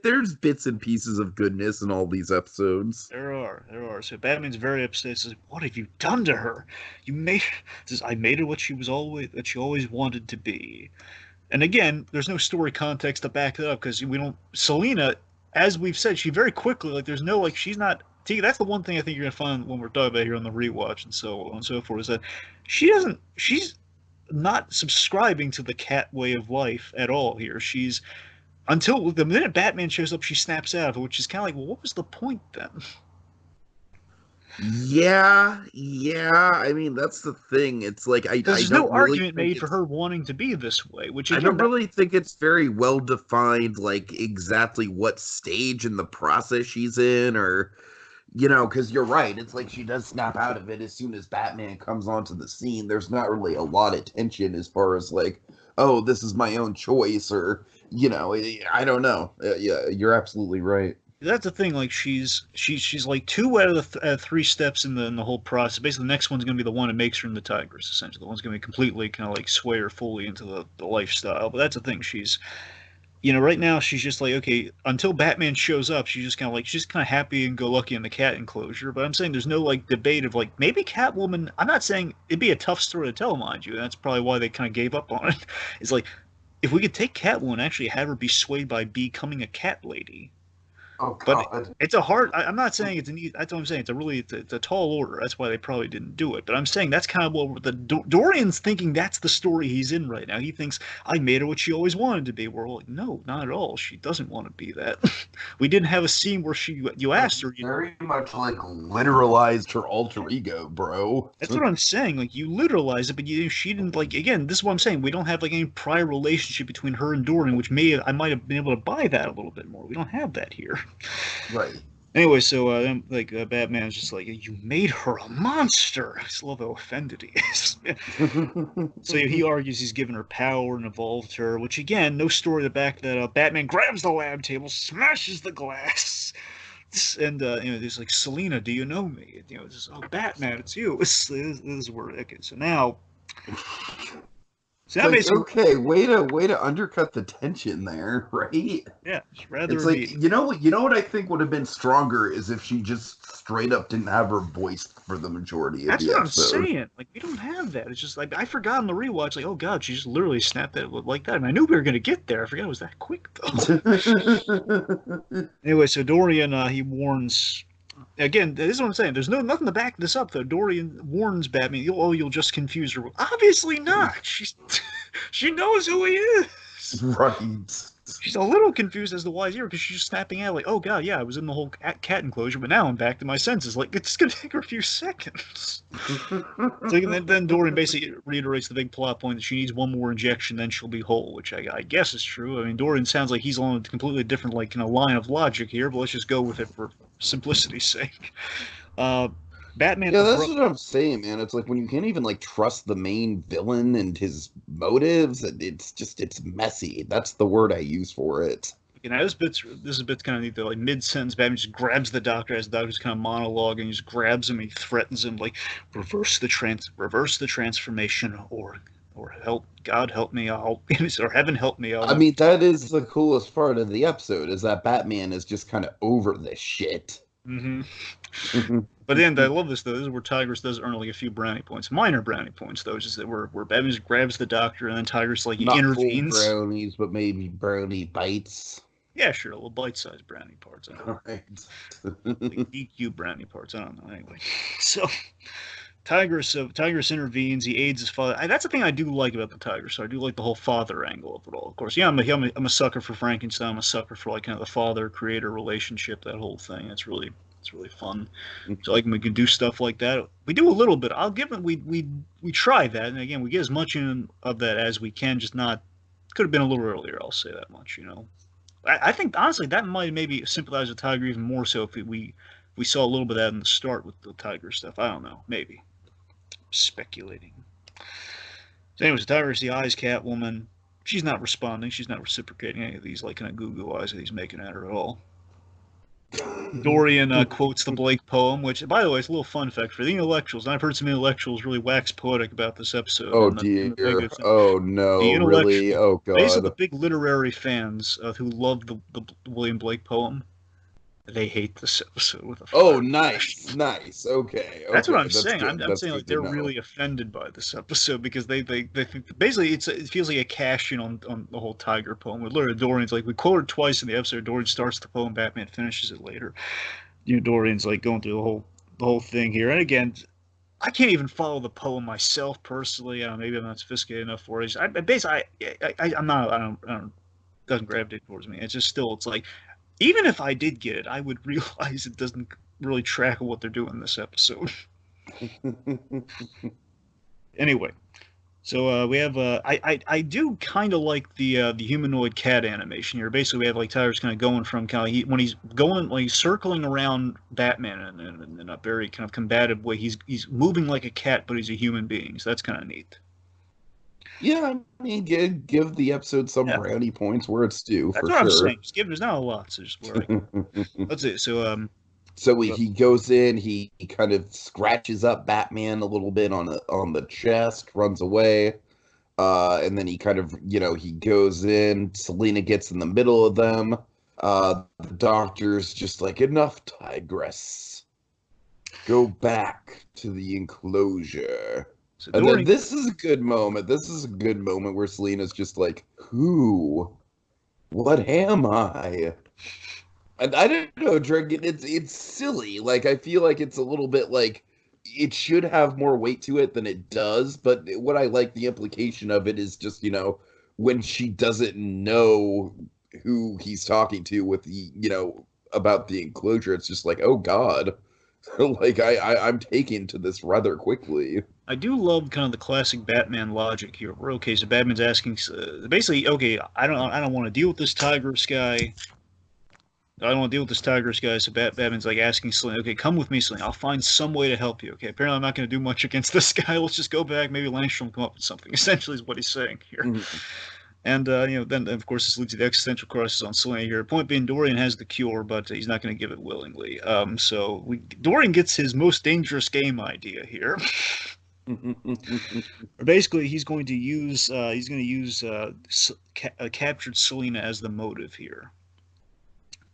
[SPEAKER 1] there's bits and pieces of goodness in all these episodes.
[SPEAKER 2] There are. So Batman's very upset. Says, "What have you done to her? You made." Says, "I made her what she always wanted to be." And again, there's no story context to back that up because we don't. Selena, as we've said, she very quickly like there's no like she's not. That's the one thing I think you're gonna find when we're talking about here on the rewatch and so on and so forth is that she's not subscribing to the cat way of life at all here. She's until the minute Batman shows up, she snaps out of it, which is kind of like, well, what was the point then?
[SPEAKER 1] Yeah. I mean, that's the thing. It's like
[SPEAKER 2] There's no argument made for her wanting to be this way, which again,
[SPEAKER 1] I don't really think it's very well defined, like exactly what stage in the process she's in, or because you're right. It's like she does snap out of it as soon as Batman comes onto the scene. There's not really a lot of tension as far as like, oh, this is my own choice, or I don't know. Yeah, you're absolutely right.
[SPEAKER 2] That's the thing. Like she's like 2 out of the 3 steps in the whole process. Basically, the next one's going to be the one that makes her into Tigers. Essentially, the one's going to be completely kind of like sway her fully into the lifestyle. But that's the thing. She's right now she's just like, okay, until Batman shows up, she's kind of happy and go lucky in the cat enclosure. But I'm saying there's no like debate of like maybe Catwoman. I'm not saying it'd be a tough story to tell, mind you. And that's probably why they kind of gave up on it. It's like if we could take Catwoman and actually have her be swayed by becoming a cat lady.
[SPEAKER 1] Oh, God.
[SPEAKER 2] But it's a hard. I'm not saying it's an easy. That's what I'm saying. It's a tall order. That's why they probably didn't do it. But I'm saying that's kind of what Dorian's thinking. That's the story he's in right now. He thinks I made her what she always wanted to be. We're like, no, not at all. She doesn't want to be that. We didn't have a scene where you asked her.
[SPEAKER 1] Very much like literalized her alter ego, bro.
[SPEAKER 2] That's what I'm saying. Like you literalize it, but she didn't like. Again, this is what I'm saying. We don't have like any prior relationship between her and Dorian, which I might have been able to buy that a little bit more. We don't have that here.
[SPEAKER 1] Right.
[SPEAKER 2] Anyway, so Batman's just like, you made her a monster. I just love how offended he is. So he argues he's given her power and evolved her, which again, no story to back that up. Batman grabs the lab table, smashes the glass, and he's like, Selena, do you know me? And, it's just, oh, Batman, it's you. This is where okay. So now.
[SPEAKER 1] So like, okay, way to undercut the tension there, right?
[SPEAKER 2] Yeah, it's rather.
[SPEAKER 1] It's like you know what I think would have been stronger is if she just straight up didn't have her voice for the majority of the episode.
[SPEAKER 2] That's what I'm saying. Like we don't have that. It's just like I forgot on the rewatch. Like oh god, she just literally snapped that like that. And I knew we were gonna get there. I forgot it was that quick though. Anyway, so Dorian he warns. Again, this is what I'm saying. There's nothing to back this up, though. Dorian warns Batman, you'll just confuse her. Obviously not. She knows who he is.
[SPEAKER 1] Right.
[SPEAKER 2] She's a little confused as to why he's here because she's just snapping out like, oh, God, yeah, I was in the whole cat enclosure, but now I'm back to my senses. Like, it's going to take her a few seconds. Then Dorian basically reiterates the big plot point that she needs one more injection, then she'll be whole, which I guess is true. I mean, Dorian sounds like he's on a completely different, line of logic here, but let's just go with it for simplicity's sake. Batman.
[SPEAKER 1] Yeah, that's what I'm saying, man. It's like when you can't even trust the main villain and his motives, it's messy. That's the word I use for it.
[SPEAKER 2] This is a bit kind of neat though. Like mid-sentence, Batman just grabs the doctor as the doctor's kind of monologuing. He just grabs him. He threatens him like, reverse the transformation, or God help me, or heaven help me.
[SPEAKER 1] I mean, that is the coolest part of the episode is that Batman is just kind of over this shit.
[SPEAKER 2] Mm-hmm. But then I love this though. This is where Tigers does earn like a few brownie points, minor brownie points though. It's just that where Batman just grabs the doctor and then Tigers
[SPEAKER 1] Not
[SPEAKER 2] intervenes.
[SPEAKER 1] Full brownies, but maybe brownie bites.
[SPEAKER 2] Yeah, sure, little bite-sized brownie parts. I don't know.
[SPEAKER 1] Right.
[SPEAKER 2] Like DQ brownie parts. I don't know. Anyway, so Tigers intervenes. He aids his father. That's the thing I do like about the Tigers. So I do like the whole father angle of it all. Of course, yeah, I'm a sucker for Frankenstein. I'm a sucker for kind of the father-creator relationship. That whole thing. It's really fun. So when we can do stuff like that. We do a little bit. I'll give it. We try that, and again, we get as much of that as we can. Just not. Could have been a little earlier. I'll say that much. I think honestly that might maybe sympathize with Tiger even more so if we saw a little bit of that in the start with the Tiger stuff. I don't know. Maybe. Speculating. So anyways, Tiger's the eyes Catwoman. She's not responding. She's not reciprocating any of these kind of goo-goo eyes that he's making at her at all. Dorian quotes the Blake poem, which, by the way, is a little fun fact for the intellectuals. And I've heard some intellectuals really wax poetic about this episode.
[SPEAKER 1] Oh
[SPEAKER 2] In the
[SPEAKER 1] dear.
[SPEAKER 2] negatives.
[SPEAKER 1] Oh
[SPEAKER 2] The
[SPEAKER 1] no, really?
[SPEAKER 2] intellectual,
[SPEAKER 1] Oh
[SPEAKER 2] basically
[SPEAKER 1] god.
[SPEAKER 2] the big literary fans who love the William Blake poem, they hate this episode with a
[SPEAKER 1] Oh,
[SPEAKER 2] fire passion.
[SPEAKER 1] nice. Okay,
[SPEAKER 2] That's what
[SPEAKER 1] okay.
[SPEAKER 2] I'm
[SPEAKER 1] That's
[SPEAKER 2] saying.
[SPEAKER 1] good.
[SPEAKER 2] I'm
[SPEAKER 1] That's
[SPEAKER 2] saying like
[SPEAKER 1] good to
[SPEAKER 2] they're
[SPEAKER 1] know.
[SPEAKER 2] really offended by this episode because they think basically it feels like a cash in on the whole Tyger poem. With literally Dorian's like we quoted twice in the episode. Dorian starts the poem, Batman finishes it later. Dorian's like going through the whole thing here, and again, I can't even follow the poem myself personally. Maybe I'm not sophisticated enough for it. I'm not. I don't. Doesn't gravitate towards me. It's just still. It's like even if I did get it, I would realize it doesn't really track what they're doing in this episode. Anyway, so we have I do kind of like the humanoid cat animation here. Basically, we have like Tyler's kind of going from when he's going like circling around Batman in a very kind of combative way. He's moving like a cat, but he's a human being. So that's kind of neat.
[SPEAKER 1] Yeah, I mean, give the episode some brownie points where it's due,
[SPEAKER 2] That's
[SPEAKER 1] for
[SPEAKER 2] what I'm
[SPEAKER 1] sure.
[SPEAKER 2] saying. Just give there's not a lot, so just where that's it. So
[SPEAKER 1] So he goes in, he kind of scratches up Batman a little bit on the chest, runs away, and then he kind of he goes in. Selina gets in the middle of them. The doctor's just like, enough, Tigress. Go back to the enclosure.
[SPEAKER 2] So
[SPEAKER 1] And then this is a good moment. This is a good moment where Selina's just like, who? What am I? And I don't know, Dragon. It's silly. Like, I feel like it's a little bit like it should have more weight to it than it does. But what I like the implication of it is just when she doesn't know who he's talking to with the about the enclosure. It's just like, oh God, like I'm taken to this rather quickly.
[SPEAKER 2] I do love kind of the classic Batman logic here. We're okay, so Batman's asking, basically, okay, I don't want to deal with this Tigress guy. I don't want to deal with this Tigress guy. So Batman's like asking Selina, okay, come with me, Selina. I'll find some way to help you. Okay, apparently I'm not going to do much against this guy. Let's just go back. Maybe Langstrom will come up with something. Essentially, is what he's saying here. Mm-hmm. And then of course this leads to the existential crisis on Selina here. Point being, Dorian has the cure, but he's not going to give it willingly. Dorian gets his most dangerous game idea here. Basically, he's going to use captured Selina as the motive here.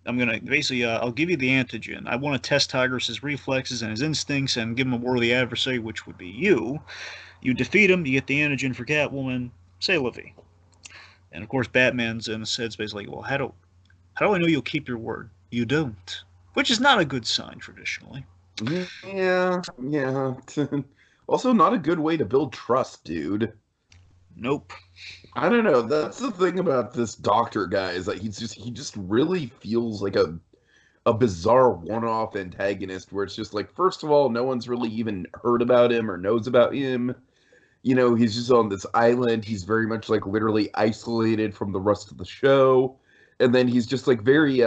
[SPEAKER 2] I'm gonna basically I'll give you the antigen. I want to test Tigress's reflexes and his instincts and give him a worthy adversary, which would be you. You defeat him, you get the antigen for Catwoman. C'est la vie. And of course, Batman's in his head's basically like, well, how do I know you'll keep your word? You don't, which is not a good sign traditionally.
[SPEAKER 1] Yeah. Also, not a good way to build trust, dude.
[SPEAKER 2] Nope.
[SPEAKER 1] I don't know. That's the thing about this doctor guy is that he just really feels like a bizarre one-off antagonist where it's just like, first of all, no one's really even heard about him or knows about him. He's just on this island. He's very much like literally isolated from the rest of the show. And then he's just like very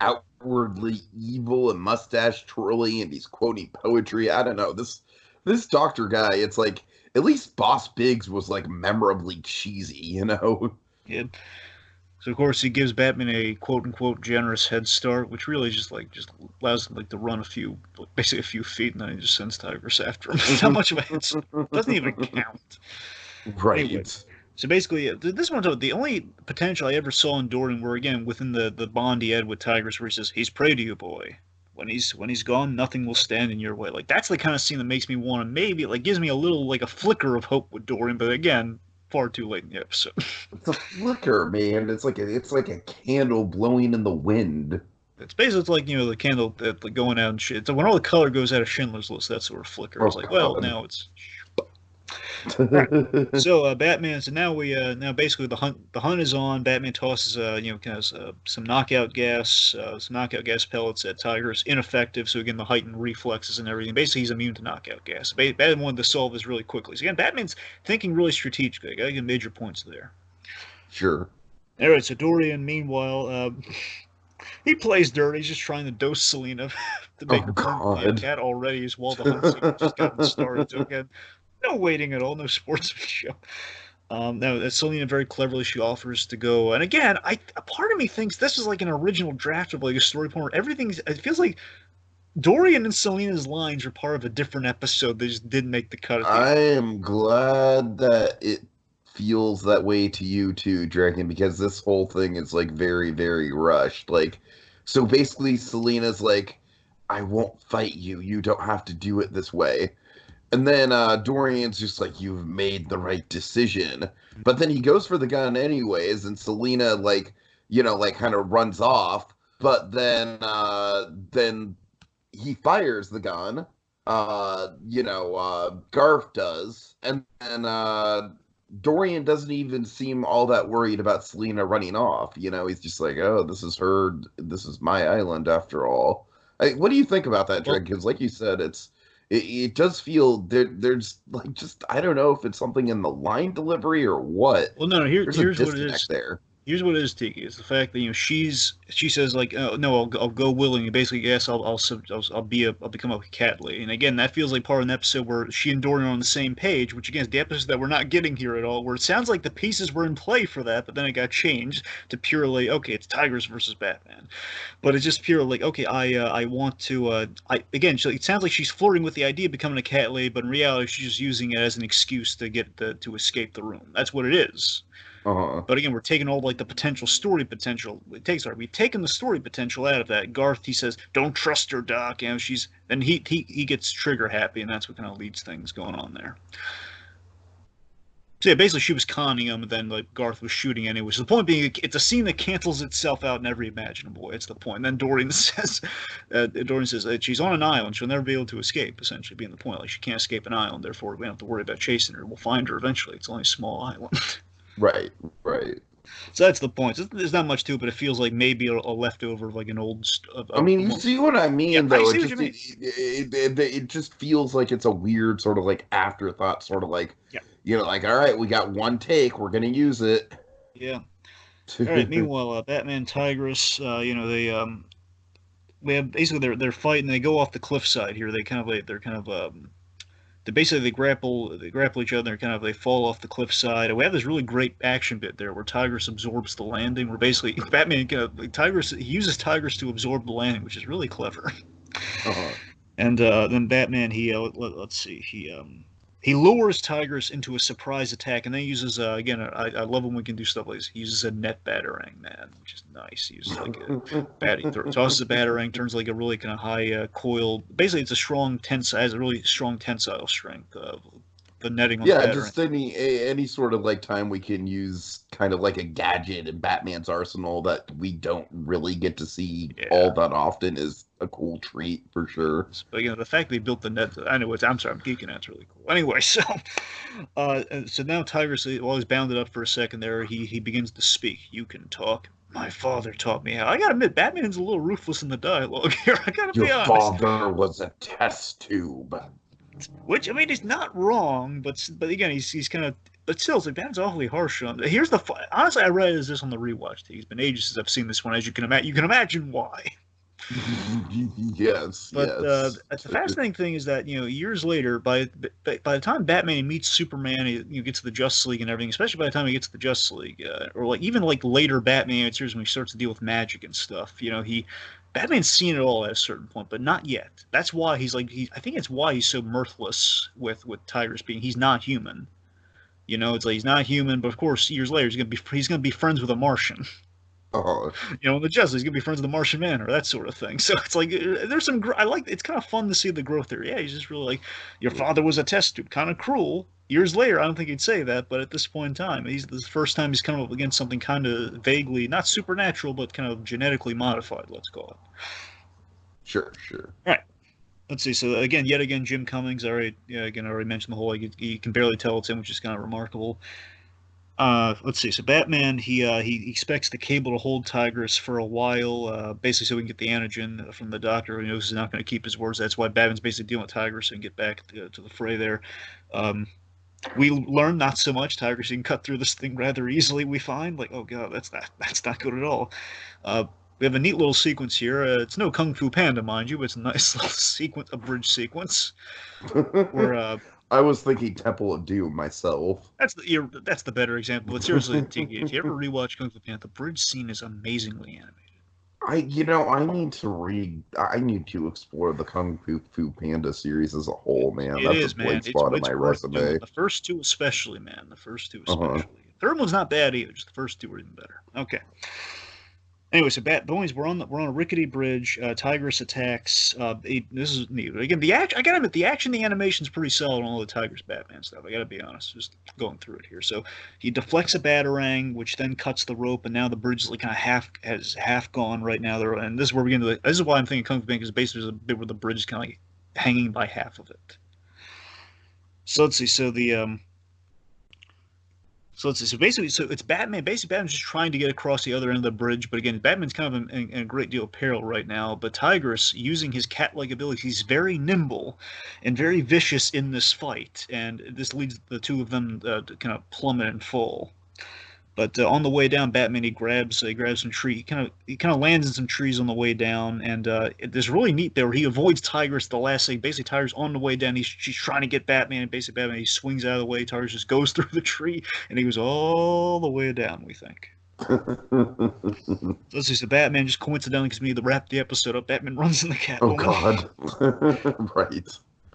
[SPEAKER 1] outwardly evil and mustache twirly, and he's quoting poetry. I don't know. This doctor guy, it's like, at least Boss Biggs was like memorably cheesy,
[SPEAKER 2] Yeah. So of course he gives Batman a quote unquote generous head start, which really just allows him to run basically a few feet, and then he just sends Tigress after him. Not much of a head start. Doesn't even count.
[SPEAKER 1] Right.
[SPEAKER 2] Anyway, so basically, this one's the only potential I ever saw in Dorian were again within the bond he had with Tigress, where he says, "He's prey to you, boy. When he's gone, nothing will stand in your way." Like, that's the kind of scene that makes me want to maybe, gives me a little, a flicker of hope with Dorian, but again, far too late in the episode.
[SPEAKER 1] It's a flicker, man. It's like a candle blowing in the wind.
[SPEAKER 2] It's basically the candle that going out and shit. It's when all the color goes out of Schindler's List, that's sort of flicker. It's now it's... Right. So Batman. So now basically the hunt is on. Batman tosses some knockout gas pellets at Tigress. Ineffective. So again, the heightened reflexes and everything. Basically, he's immune to knockout gas. Batman wanted to solve this really quickly. So again, Batman's thinking really strategically. I gotta give major points there.
[SPEAKER 1] Sure.
[SPEAKER 2] All right. So Dorian, meanwhile, he plays dirty. He's just trying to dose Selina to make her turn cat already. While the hunt scene just gotten started. So again, no waiting at all, no sportsmanship. Now, Selena very cleverly she offers to go, and again, a part of me thinks this is like an original draft of like a story point where everything's. It feels like Dorian and Selena's lines are part of a different episode. They just didn't make the cut at the
[SPEAKER 1] I
[SPEAKER 2] end.
[SPEAKER 1] am glad that it feels that way to you too, Dragon, because this whole thing is like very, very rushed. Like, so basically, Selena's like, I won't fight you. You don't have to do it this way. And then Dorian's just like, you've made the right decision. But then he goes for the gun anyways, and Selena like, like kind of runs off. But then he fires the gun. Garth does, and then Dorian doesn't even seem all that worried about Selena running off. He's just like, oh, this is my island after all. What do you think about that, Drake? Because like you said, it does feel there's like just I don't know if it's something in the line delivery or what.
[SPEAKER 2] Well, no,
[SPEAKER 1] There's a
[SPEAKER 2] here's what it
[SPEAKER 1] disconnect
[SPEAKER 2] is.
[SPEAKER 1] there.
[SPEAKER 2] Here's what it is, Tiki. It's the fact that she says like, oh, no, I'll go willingly. Basically, yes, I'll become a cat lady. And again, that feels like part of an episode where she and Dorian are on the same page, which again is the episode that we're not getting here at all. Where it sounds like the pieces were in play for that, but then it got changed to purely okay, it's Tigers versus Batman. But it's just pure like okay, I want to. It sounds like she's flirting with the idea of becoming a cat lady, but in reality, she's just using it as an excuse to to escape the room. That's what it is.
[SPEAKER 1] Uh-huh.
[SPEAKER 2] But again, we're taking all like the potential story potential. We've taken the story potential out of that. Garth, he says, "Don't trust her, Doc." Then he gets trigger happy, and that's what kind of leads things going on there. So yeah, basically she was conning him, and then like Garth was shooting anyway. So the point being, it's a scene that cancels itself out in every imaginable way. It's the point. And then Dorian says, she's on an island. She'll never be able to escape. Essentially, being the point, like she can't escape an island. Therefore, we don't have to worry about chasing her. We'll find her eventually. It's only a small island.
[SPEAKER 1] Right. Right.
[SPEAKER 2] So that's the point. There's not much to it, but it feels like maybe a leftover of like an old.
[SPEAKER 1] I mean, you see what I mean,
[SPEAKER 2] yeah,
[SPEAKER 1] though.
[SPEAKER 2] I see what you mean.
[SPEAKER 1] It just feels like it's a weird sort of like afterthought, sort of like, like, all right, we got one take, we're gonna use it.
[SPEAKER 2] Yeah. All right. Meanwhile, Batman, Tigress, we have basically they're fighting. They go off the cliffside here. They grapple each other. They fall off the cliffside. And we have this really great action bit there where Tigress absorbs the landing. Where basically Batman he uses Tigress to absorb the landing, which is really clever.
[SPEAKER 1] Uh-huh.
[SPEAKER 2] And then Batman let's see he lures Tigress into a surprise attack, and then uses again. I love when we can do stuff like this. He uses a net batarang, man, which is nice. He uses like tosses a batarang, turns like a really kind of high coil. Basically, it's has a really strong tensile strength. The netting on the batarang.
[SPEAKER 1] Just any sort of like time we can use kind of like a gadget in Batman's arsenal that we don't really get to see all that often is a cool treat for sure.
[SPEAKER 2] But the fact they built the net, I know I'm sorry, I'm geeking. That's really cool. Anyway, so now Tigress, while he's bounded up for a second there, he begins to speak. You can talk. My father taught me how. I gotta admit, Batman's a little ruthless in the dialogue here. I gotta be honest.
[SPEAKER 1] Your father was a test tube.
[SPEAKER 2] Which I mean, he's not wrong, but again, he's kind of. But still, Batman's awfully harsh on. Honestly, I read this on the rewatch. It's been ages since I've seen this one, as you can imagine. You can imagine why.
[SPEAKER 1] Yes.
[SPEAKER 2] But the fascinating thing is that years later, by the time Batman meets Superman, he gets to the Justice League and everything. Especially by the time he gets to the Justice League, or like even like later Batman series when he starts to deal with magic and stuff. Batman's seen it all at a certain point, but not yet. That's why I think it's why he's so mirthless with Tigress being he's not human. It's like he's not human, but of course years later he's gonna be friends with a Martian.
[SPEAKER 1] Oh.
[SPEAKER 2] In the Justice, he's gonna be friends with the Martian Man or that sort of thing. So it's like there's some. I like. It's kind of fun to see the growth there. Yeah, he's just really like your father was a test tube, kind of cruel. Years later, I don't think he'd say that, but at this point in time, this is the first time he's come up against something kind of vaguely not supernatural, but kind of genetically modified. Let's call it.
[SPEAKER 1] Sure.
[SPEAKER 2] All right. Let's see. So yet again, Jim Cummings. I already mentioned the whole. You can barely tell it's him, which is kind of remarkable. Let's see. So Batman, he expects the cable to hold Tigress for a while, basically so we can get the antigen from the doctor. He knows he's not going to keep his words. That's why Batman's basically dealing with Tigress and get back to the fray there. We learn not so much. Tigress can cut through this thing rather easily. We find like, oh god, that's not good at all. We have a neat little sequence here. It's no Kung Fu Panda, mind you, but it's a nice little sequence, a bridge sequence. Where
[SPEAKER 1] I was thinking Temple of Doom myself.
[SPEAKER 2] that's the better example. But seriously, Tiki, if you ever rewatch Kung Fu Panda, the bridge scene is amazingly animated.
[SPEAKER 1] I need to explore the Kung Fu Panda series as a whole, man.
[SPEAKER 2] It
[SPEAKER 1] That's a
[SPEAKER 2] is, man.
[SPEAKER 1] blank spot on
[SPEAKER 2] It's
[SPEAKER 1] my
[SPEAKER 2] worth doing.
[SPEAKER 1] resume.
[SPEAKER 2] The first two especially, man. The first two
[SPEAKER 1] Uh-huh.
[SPEAKER 2] especially. Third one's not bad either. Just the first two were even better. Okay. Anyway, so boys, we're on a rickety bridge. Tigress attacks. This is neat. Again, I gotta admit, the action, the animation's pretty solid on all the Tigress Batman stuff. I gotta be honest, just going through it here. So he deflects a batarang, which then cuts the rope, and now the bridge is like kind of half gone right now. And this is where we get into. This is why I'm thinking Kung Fu Panda, because basically there's a bit where the bridge is kind of like hanging by half of it. So let's see. So basically, it's Batman. Basically, Batman's just trying to get across the other end of the bridge. But again, Batman's kind of in a great deal of peril right now. But Tigress, using his cat-like abilities, he's very nimble and very vicious in this fight. And this leads the two of them to kind of plummet and fall. But on the way down, Batman he grabs some tree. He kind of lands in some trees on the way down, and it's really neat there. Where he avoids Tigress the last thing. Basically, Tigress on the way down. She's trying to get Batman, and basically Batman he swings out of the way. Tigress just goes through the tree, and he goes all the way down. We think. Let's see. So Batman just coincidentally, because we need to wrap the episode up. Batman runs in the Catwoman.
[SPEAKER 1] Oh God! Right.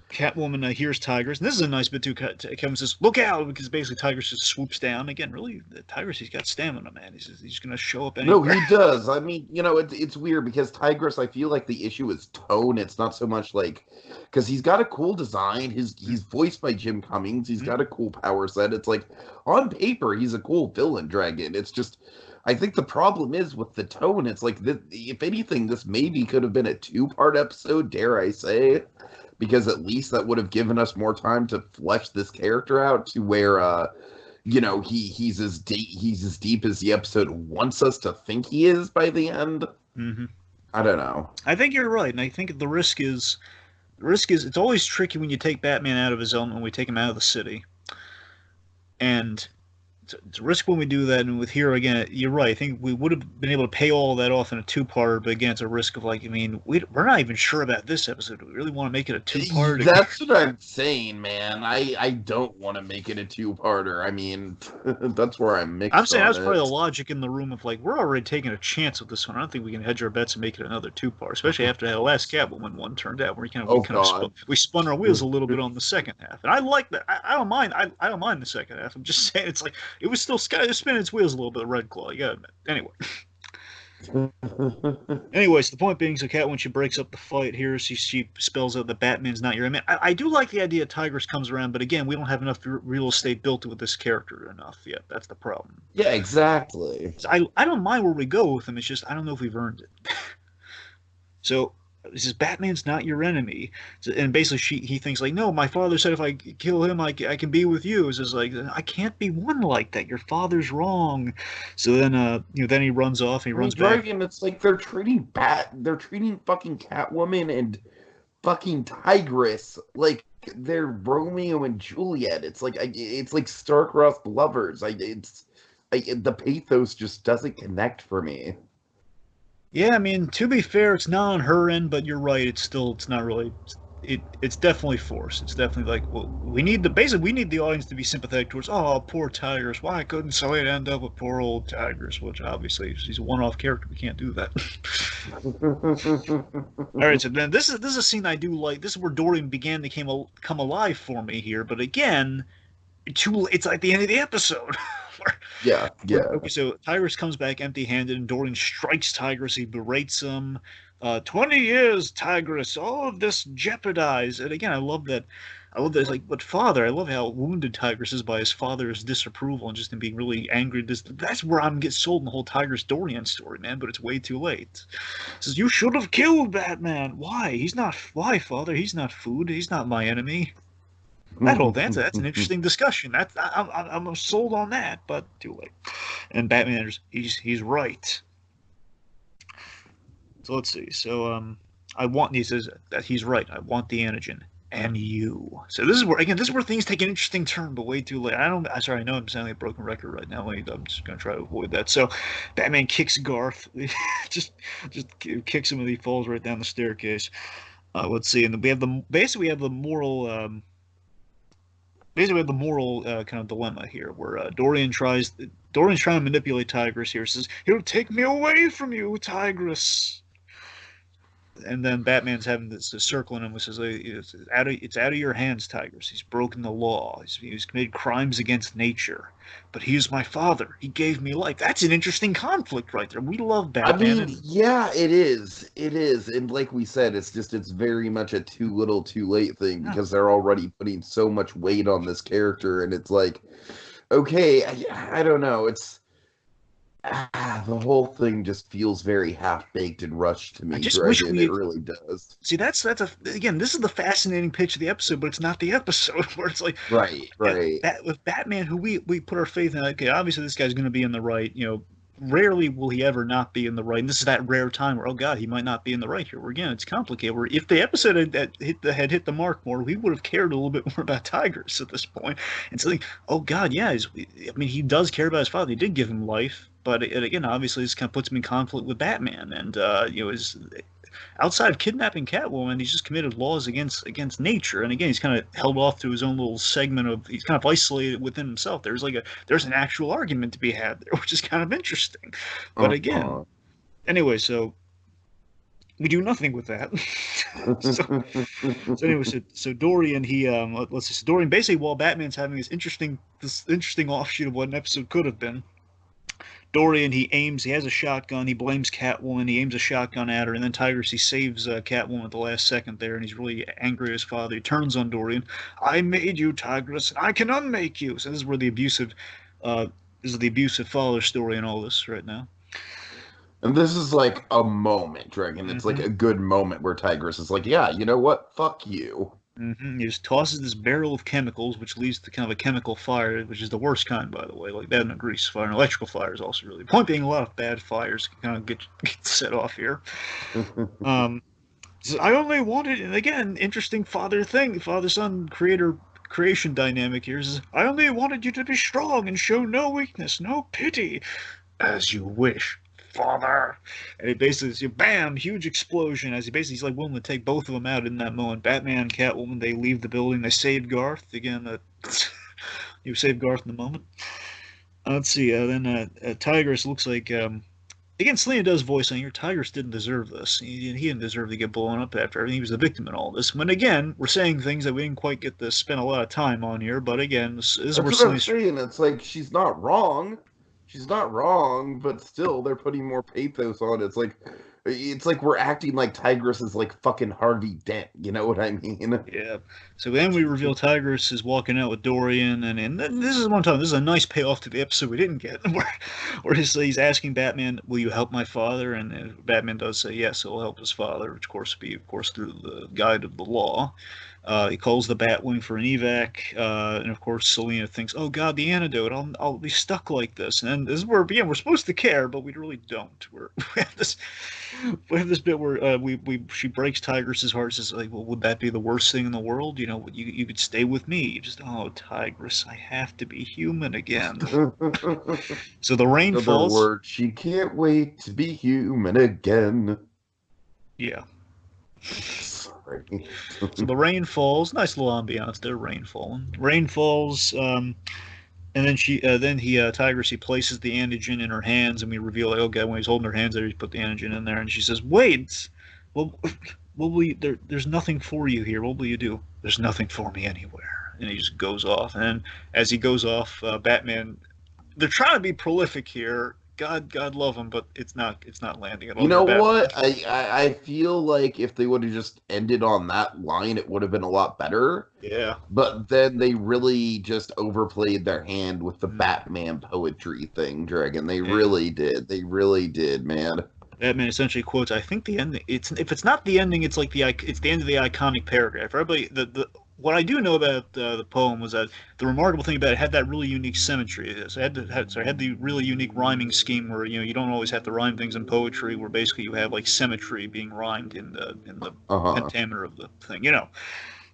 [SPEAKER 2] Catwoman hears Tigress, and this is a nice bit too. Kevin says, "Look out!" Because basically Tigress just swoops down again. Really, Tigress, he's got stamina, man. He's going to show up anywhere.
[SPEAKER 1] No, he does. I mean, it's weird because Tigress. I feel like the issue is tone. It's not so much like because he's got a cool design. He's voiced by Jim Cummings. He's got a cool power set. It's like on paper he's a cool villain dragon. It's just. I think the problem is with the tone. It's like if anything, this maybe could have been a 2-part episode. Dare I say? Because at least that would have given us more time to flesh this character out to where he's as deep as the episode wants us to think he is by the end.
[SPEAKER 2] Mm-hmm.
[SPEAKER 1] I don't know.
[SPEAKER 2] I think you're right, and I think the risk is it's always tricky when you take Batman out of his element, when we take him out of the city, and it's a risk when we do that. And with here again, you're right. I think we would have been able to pay all that off in a 2-parter, but again, it's a risk of we're not even sure about this episode. Do we really want to make it a 2-parter?
[SPEAKER 1] That's what I'm saying, man. I don't want to make it a 2-parter. I mean, that's where I'm mixed.
[SPEAKER 2] I'm saying that's probably the logic in the room of we're already taking a chance with this one. I don't think we can hedge our bets and make it another 2-part, especially after the last Catwoman one turned out, where we spun our wheels a little bit on the second half, and I like that. I don't mind. I don't mind the second half. I'm just saying it's it was still spinning its wheels a little bit of Red Claw, you gotta admit. Anyways, the point being, so Catwoman, she breaks up the fight here. She spells out that Batman's not your enemy. I do like the idea Tigress comes around, but again, we don't have enough real estate built with this character enough yet. That's the problem.
[SPEAKER 1] Yeah, exactly.
[SPEAKER 2] So I don't mind where we go with him. It's just I don't know if we've earned it. So he says Batman's not your enemy, and basically he thinks no, my father said if I kill him I can be with you. It's just I can't be one like that. Your father's wrong. So then then he runs off. And he runs back.
[SPEAKER 1] It's like they're treating fucking Catwoman and fucking Tigress like they're Romeo and Juliet. It's like star-crossed lovers. The pathos just doesn't connect for me.
[SPEAKER 2] Yeah, I mean, to be fair, it's not on her end, but you're right. It's not really. It's definitely forced. It's definitely we need the audience to be sympathetic towards. Oh, poor Tigress. Why couldn't Selena end up with poor old Tigress? Which obviously she's a one-off character. We can't do that. All right, so then this is a scene I do like. This is where Dorian began to come alive for me here. But again, it's like the end of the episode.
[SPEAKER 1] Yeah.
[SPEAKER 2] Okay, so Tigress comes back empty-handed, and Dorian strikes Tigress. He berates him. 20 years, Tigress. All of this jeopardized. And again, I love that. It's but father, I love how wounded Tigress is by his father's disapproval and just him being really angry. That's where I'm getting sold in the whole Tigress Dorian story, man. But it's way too late. He says you should have killed Batman. Why? Why, father? He's not food. He's not my enemy. That's an interesting discussion. I'm sold on that, but too late. And Batman, he's right. So let's see. So he says that he's right. I want the antigen. and you. So this is where things take an interesting turn, but way too late. I know I'm sounding like a broken record right now. I'm just gonna try to avoid that. So Batman kicks Garth, just kicks him and he falls right down the staircase. Let's see, and we have the moral. Basically, we have the moral kind of dilemma here, where Dorian's trying to manipulate Tigress here. Says, "He'll take me away from you, Tigress." And then Batman's having this circling him, which says, "It's out of your hands, Tigress. He's broken the law. He's committed crimes against nature. But he is my father. He gave me life." That's an interesting conflict right there. We love Batman.
[SPEAKER 1] I mean, yeah, it is. It is. And like we said, it's very much a too little, too late thing because they're already putting so much weight on this character. And it's like, okay, I don't know. It's the whole thing just feels very half-baked and rushed to me.
[SPEAKER 2] It
[SPEAKER 1] really does.
[SPEAKER 2] See, again, this is the fascinating pitch of the episode, but it's not the episode where it's like
[SPEAKER 1] right.
[SPEAKER 2] With Batman, who we put our faith in. Okay, obviously this guy's going to be in the right. Rarely will he ever not be in the right. And this is that rare time where, oh God, he might not be in the right here. Where again, it's complicated. Where if the episode had hit the mark more, we would have cared a little bit more about Tigers at this point. And so, oh God, yeah, he does care about his father. He did give him life, but again, obviously, this kind of puts him in conflict with Batman. And outside of kidnapping Catwoman, he's just committed laws against nature. And again, he's kind of held off to his own little segment of, he's kind of isolated within himself. There's an actual argument to be had there, which is kind of interesting. But again, anyway, so we do nothing with that. so anyway, so Dorian, Dorian, basically while Batman's having this interesting offshoot of what an episode could have been, Dorian, he has a shotgun, he blames Catwoman, he aims a shotgun at her, and then Tigress, he saves Catwoman at the last second there, and he's really angry at his father. He turns on Dorian. "I made you, Tigress, and I can unmake you." So this is where the abusive father story in all this right now.
[SPEAKER 1] And this is like a moment, Dragon. It's like a good moment where Tigress is like, yeah, you know what? Fuck you.
[SPEAKER 2] He just tosses this barrel of chemicals, which leads to kind of a chemical fire, which is the worst kind, by the way. Like that and a grease fire. An electrical fire is also really. Point being, a lot of bad fires can kind of get set off here. Says, "I only wanted," and again, interesting father-son creation dynamic here. Says, "I only wanted you to be strong and show no weakness, no pity, as you wish, Father." And it basically, bam, huge explosion as he's like willing to take both of them out in that moment. Batman and Catwoman, they leave the building. They save Garth again. You save Garth in the moment. Let's see. Then Tigress looks like again, Selena does voice on here. Tigress didn't deserve this. He didn't deserve to get blown up after everything. He was the victim in all this. When again, we're saying things that we didn't quite get to spend a lot of time on here. But again, this is where
[SPEAKER 1] Selena's saying. It's like she's not wrong. She's not wrong, but still, they're putting more pathos on it. It's like we're acting like Tigress is like fucking Harvey Dent. You know what I mean?
[SPEAKER 2] Yeah. So then we reveal Tigress is walking out with Dorian, and this is one time. This is a nice payoff to the episode we didn't get, where he's asking Batman, "Will you help my father?" And Batman does say yes, he'll help his father, which of course through the guide of the law. He calls the Batwing for an evac, and of course Selena thinks, "Oh God, the antidote! I'll be stuck like this." And this is where again we're supposed to care, but we really don't. We have this bit where she breaks Tigress's heart. Says like, "Well, would that be the worst thing in the world? You could stay with me." You just, oh Tigress, I have to be human again. So the rain falls.
[SPEAKER 1] In other words, she can't wait to be human again.
[SPEAKER 2] Yeah. So the rain falls. Nice little ambiance there. Rain falling. Rain falls. And then Tigress, he places the antigen in her hands, and we reveal, like, okay, when he's holding her hands there, he's put the antigen in there, and she says, "Wait, well, what will you? There's nothing for you here. What will you do?" "There's nothing for me anywhere." And he just goes off. And as he goes off, Batman, they're trying to be prolific here. God love him, but it's not landing at all.
[SPEAKER 1] You know what? I feel like if they would have just ended on that line, it would have been a lot better.
[SPEAKER 2] Yeah.
[SPEAKER 1] But then they really just overplayed their hand with the Batman poetry thing, Dragon. They really did. They really did, man.
[SPEAKER 2] Batman essentially quotes, I think the ending. If it's not the ending, it's like it's the end of the iconic paragraph. Everybody, what I do know about the poem was that the remarkable thing about it had that really unique symmetry. So it had the really unique rhyming scheme where you don't always have to rhyme things in poetry, where basically you have like symmetry being rhymed in the pentameter of the thing.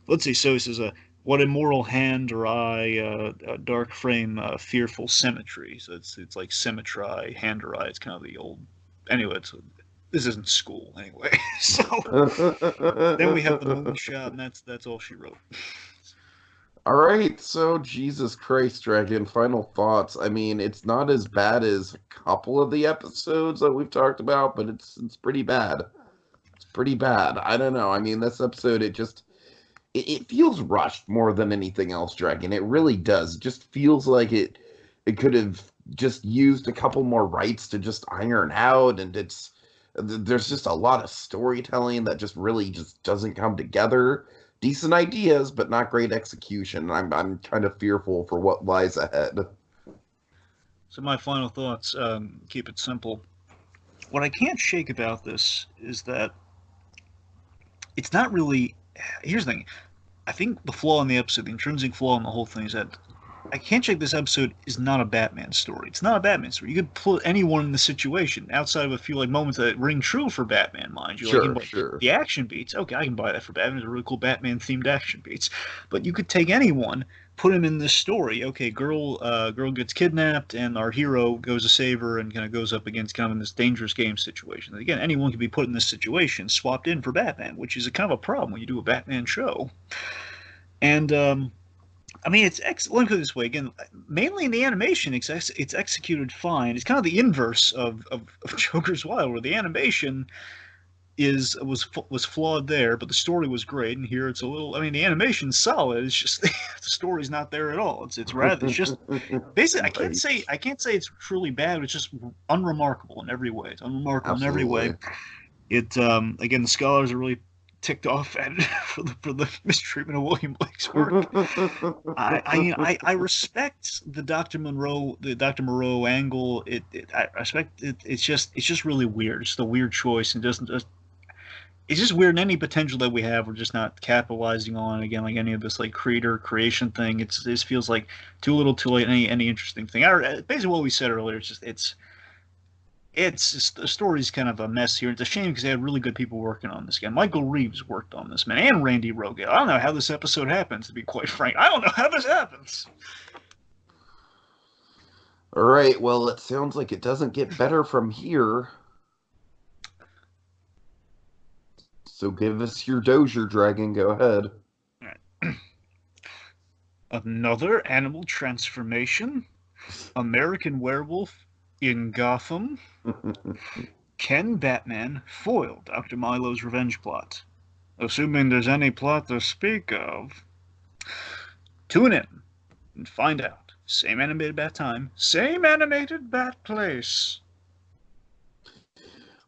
[SPEAKER 2] let's see. So he says, "What immoral hand or eye, dark frame, fearful symmetry." So it's like symmetry, hand or eye. It's kind of the old. Anyway, this isn't school anyway. So then we have the moonshot, and that's all she wrote.
[SPEAKER 1] All right, so Jesus Christ, Dragon, final thoughts. I mean, it's not as bad as a couple of the episodes that we've talked about, but it's pretty bad. It's pretty bad. I don't know. I mean, this episode, it feels rushed more than anything else, Dragon. It really does. It just feels like it could have just used a couple more rights to just iron out, and there's just a lot of storytelling that just really just doesn't come together. Decent ideas, but not great execution. I'm kind of fearful for what lies ahead.
[SPEAKER 2] So my final thoughts, keep it simple. What I can't shake about this is that it's not really. Here's the thing. I think the flaw in the episode, the intrinsic flaw in the whole thing, is that I can't shake this episode is not a Batman story. It's not a Batman story. You could put anyone in the situation outside of a few like moments that ring true for Batman, mind you.
[SPEAKER 1] Sure,
[SPEAKER 2] like,
[SPEAKER 1] sure.
[SPEAKER 2] The action beats. Okay, I can buy that for Batman. There's a really cool Batman themed action beats. But you could take anyone, put him in this story. Okay, girl gets kidnapped, and our hero goes to save her, and kind of goes up against kind of in this dangerous game situation. Again, anyone can be put in this situation, swapped in for Batman, which is a kind of a problem when you do a Batman show. And I mean, let me put it this way again. Mainly in the animation, it's executed fine. It's kind of the inverse of Joker's Wild, where the animation was flawed there, but the story was great. And here it's a little. I mean, the animation's solid. It's just the story's not there at all. It's just basically. I can't say it's truly bad. It's just unremarkable in every way. It's unremarkable in every way. It again, the scholars are really ticked off at it for the mistreatment of William Blake's work. I respect the Dr. Moreau angle. I respect it. It's just really weird. It's just a weird choice, and it's just weird. And any potential that we have, we're just not capitalizing on. Again, like any of this like creation thing, it just feels like too little, too late. Any interesting thing. Basically, what we said earlier. It's just, the story's kind of a mess here. It's a shame because they had really good people working on this again. Michael Reeves worked on this, man, and Randy Rogel. I don't know how this episode happens, to be quite frank. I don't know how this happens.
[SPEAKER 1] All right, well, it sounds like it doesn't get better from here. So give us your Dozier, Dragon. Go ahead.
[SPEAKER 2] All right. Another animal transformation? American Werewolf in Gotham? Can Batman foil Dr. Milo's revenge plot? Assuming there's any plot to speak of. Tune in and find out. Same animated bat time, same animated bat place.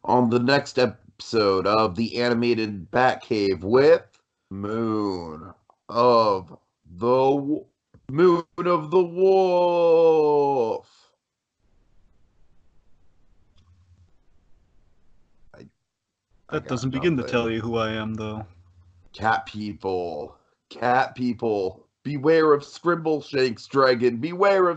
[SPEAKER 1] On the next episode of the animated Batcave with Moon of the Wolf.
[SPEAKER 2] That doesn't begin to tell you who I am, though.
[SPEAKER 1] Cat people. Beware of Scrimbleshanks, Dragon. Beware of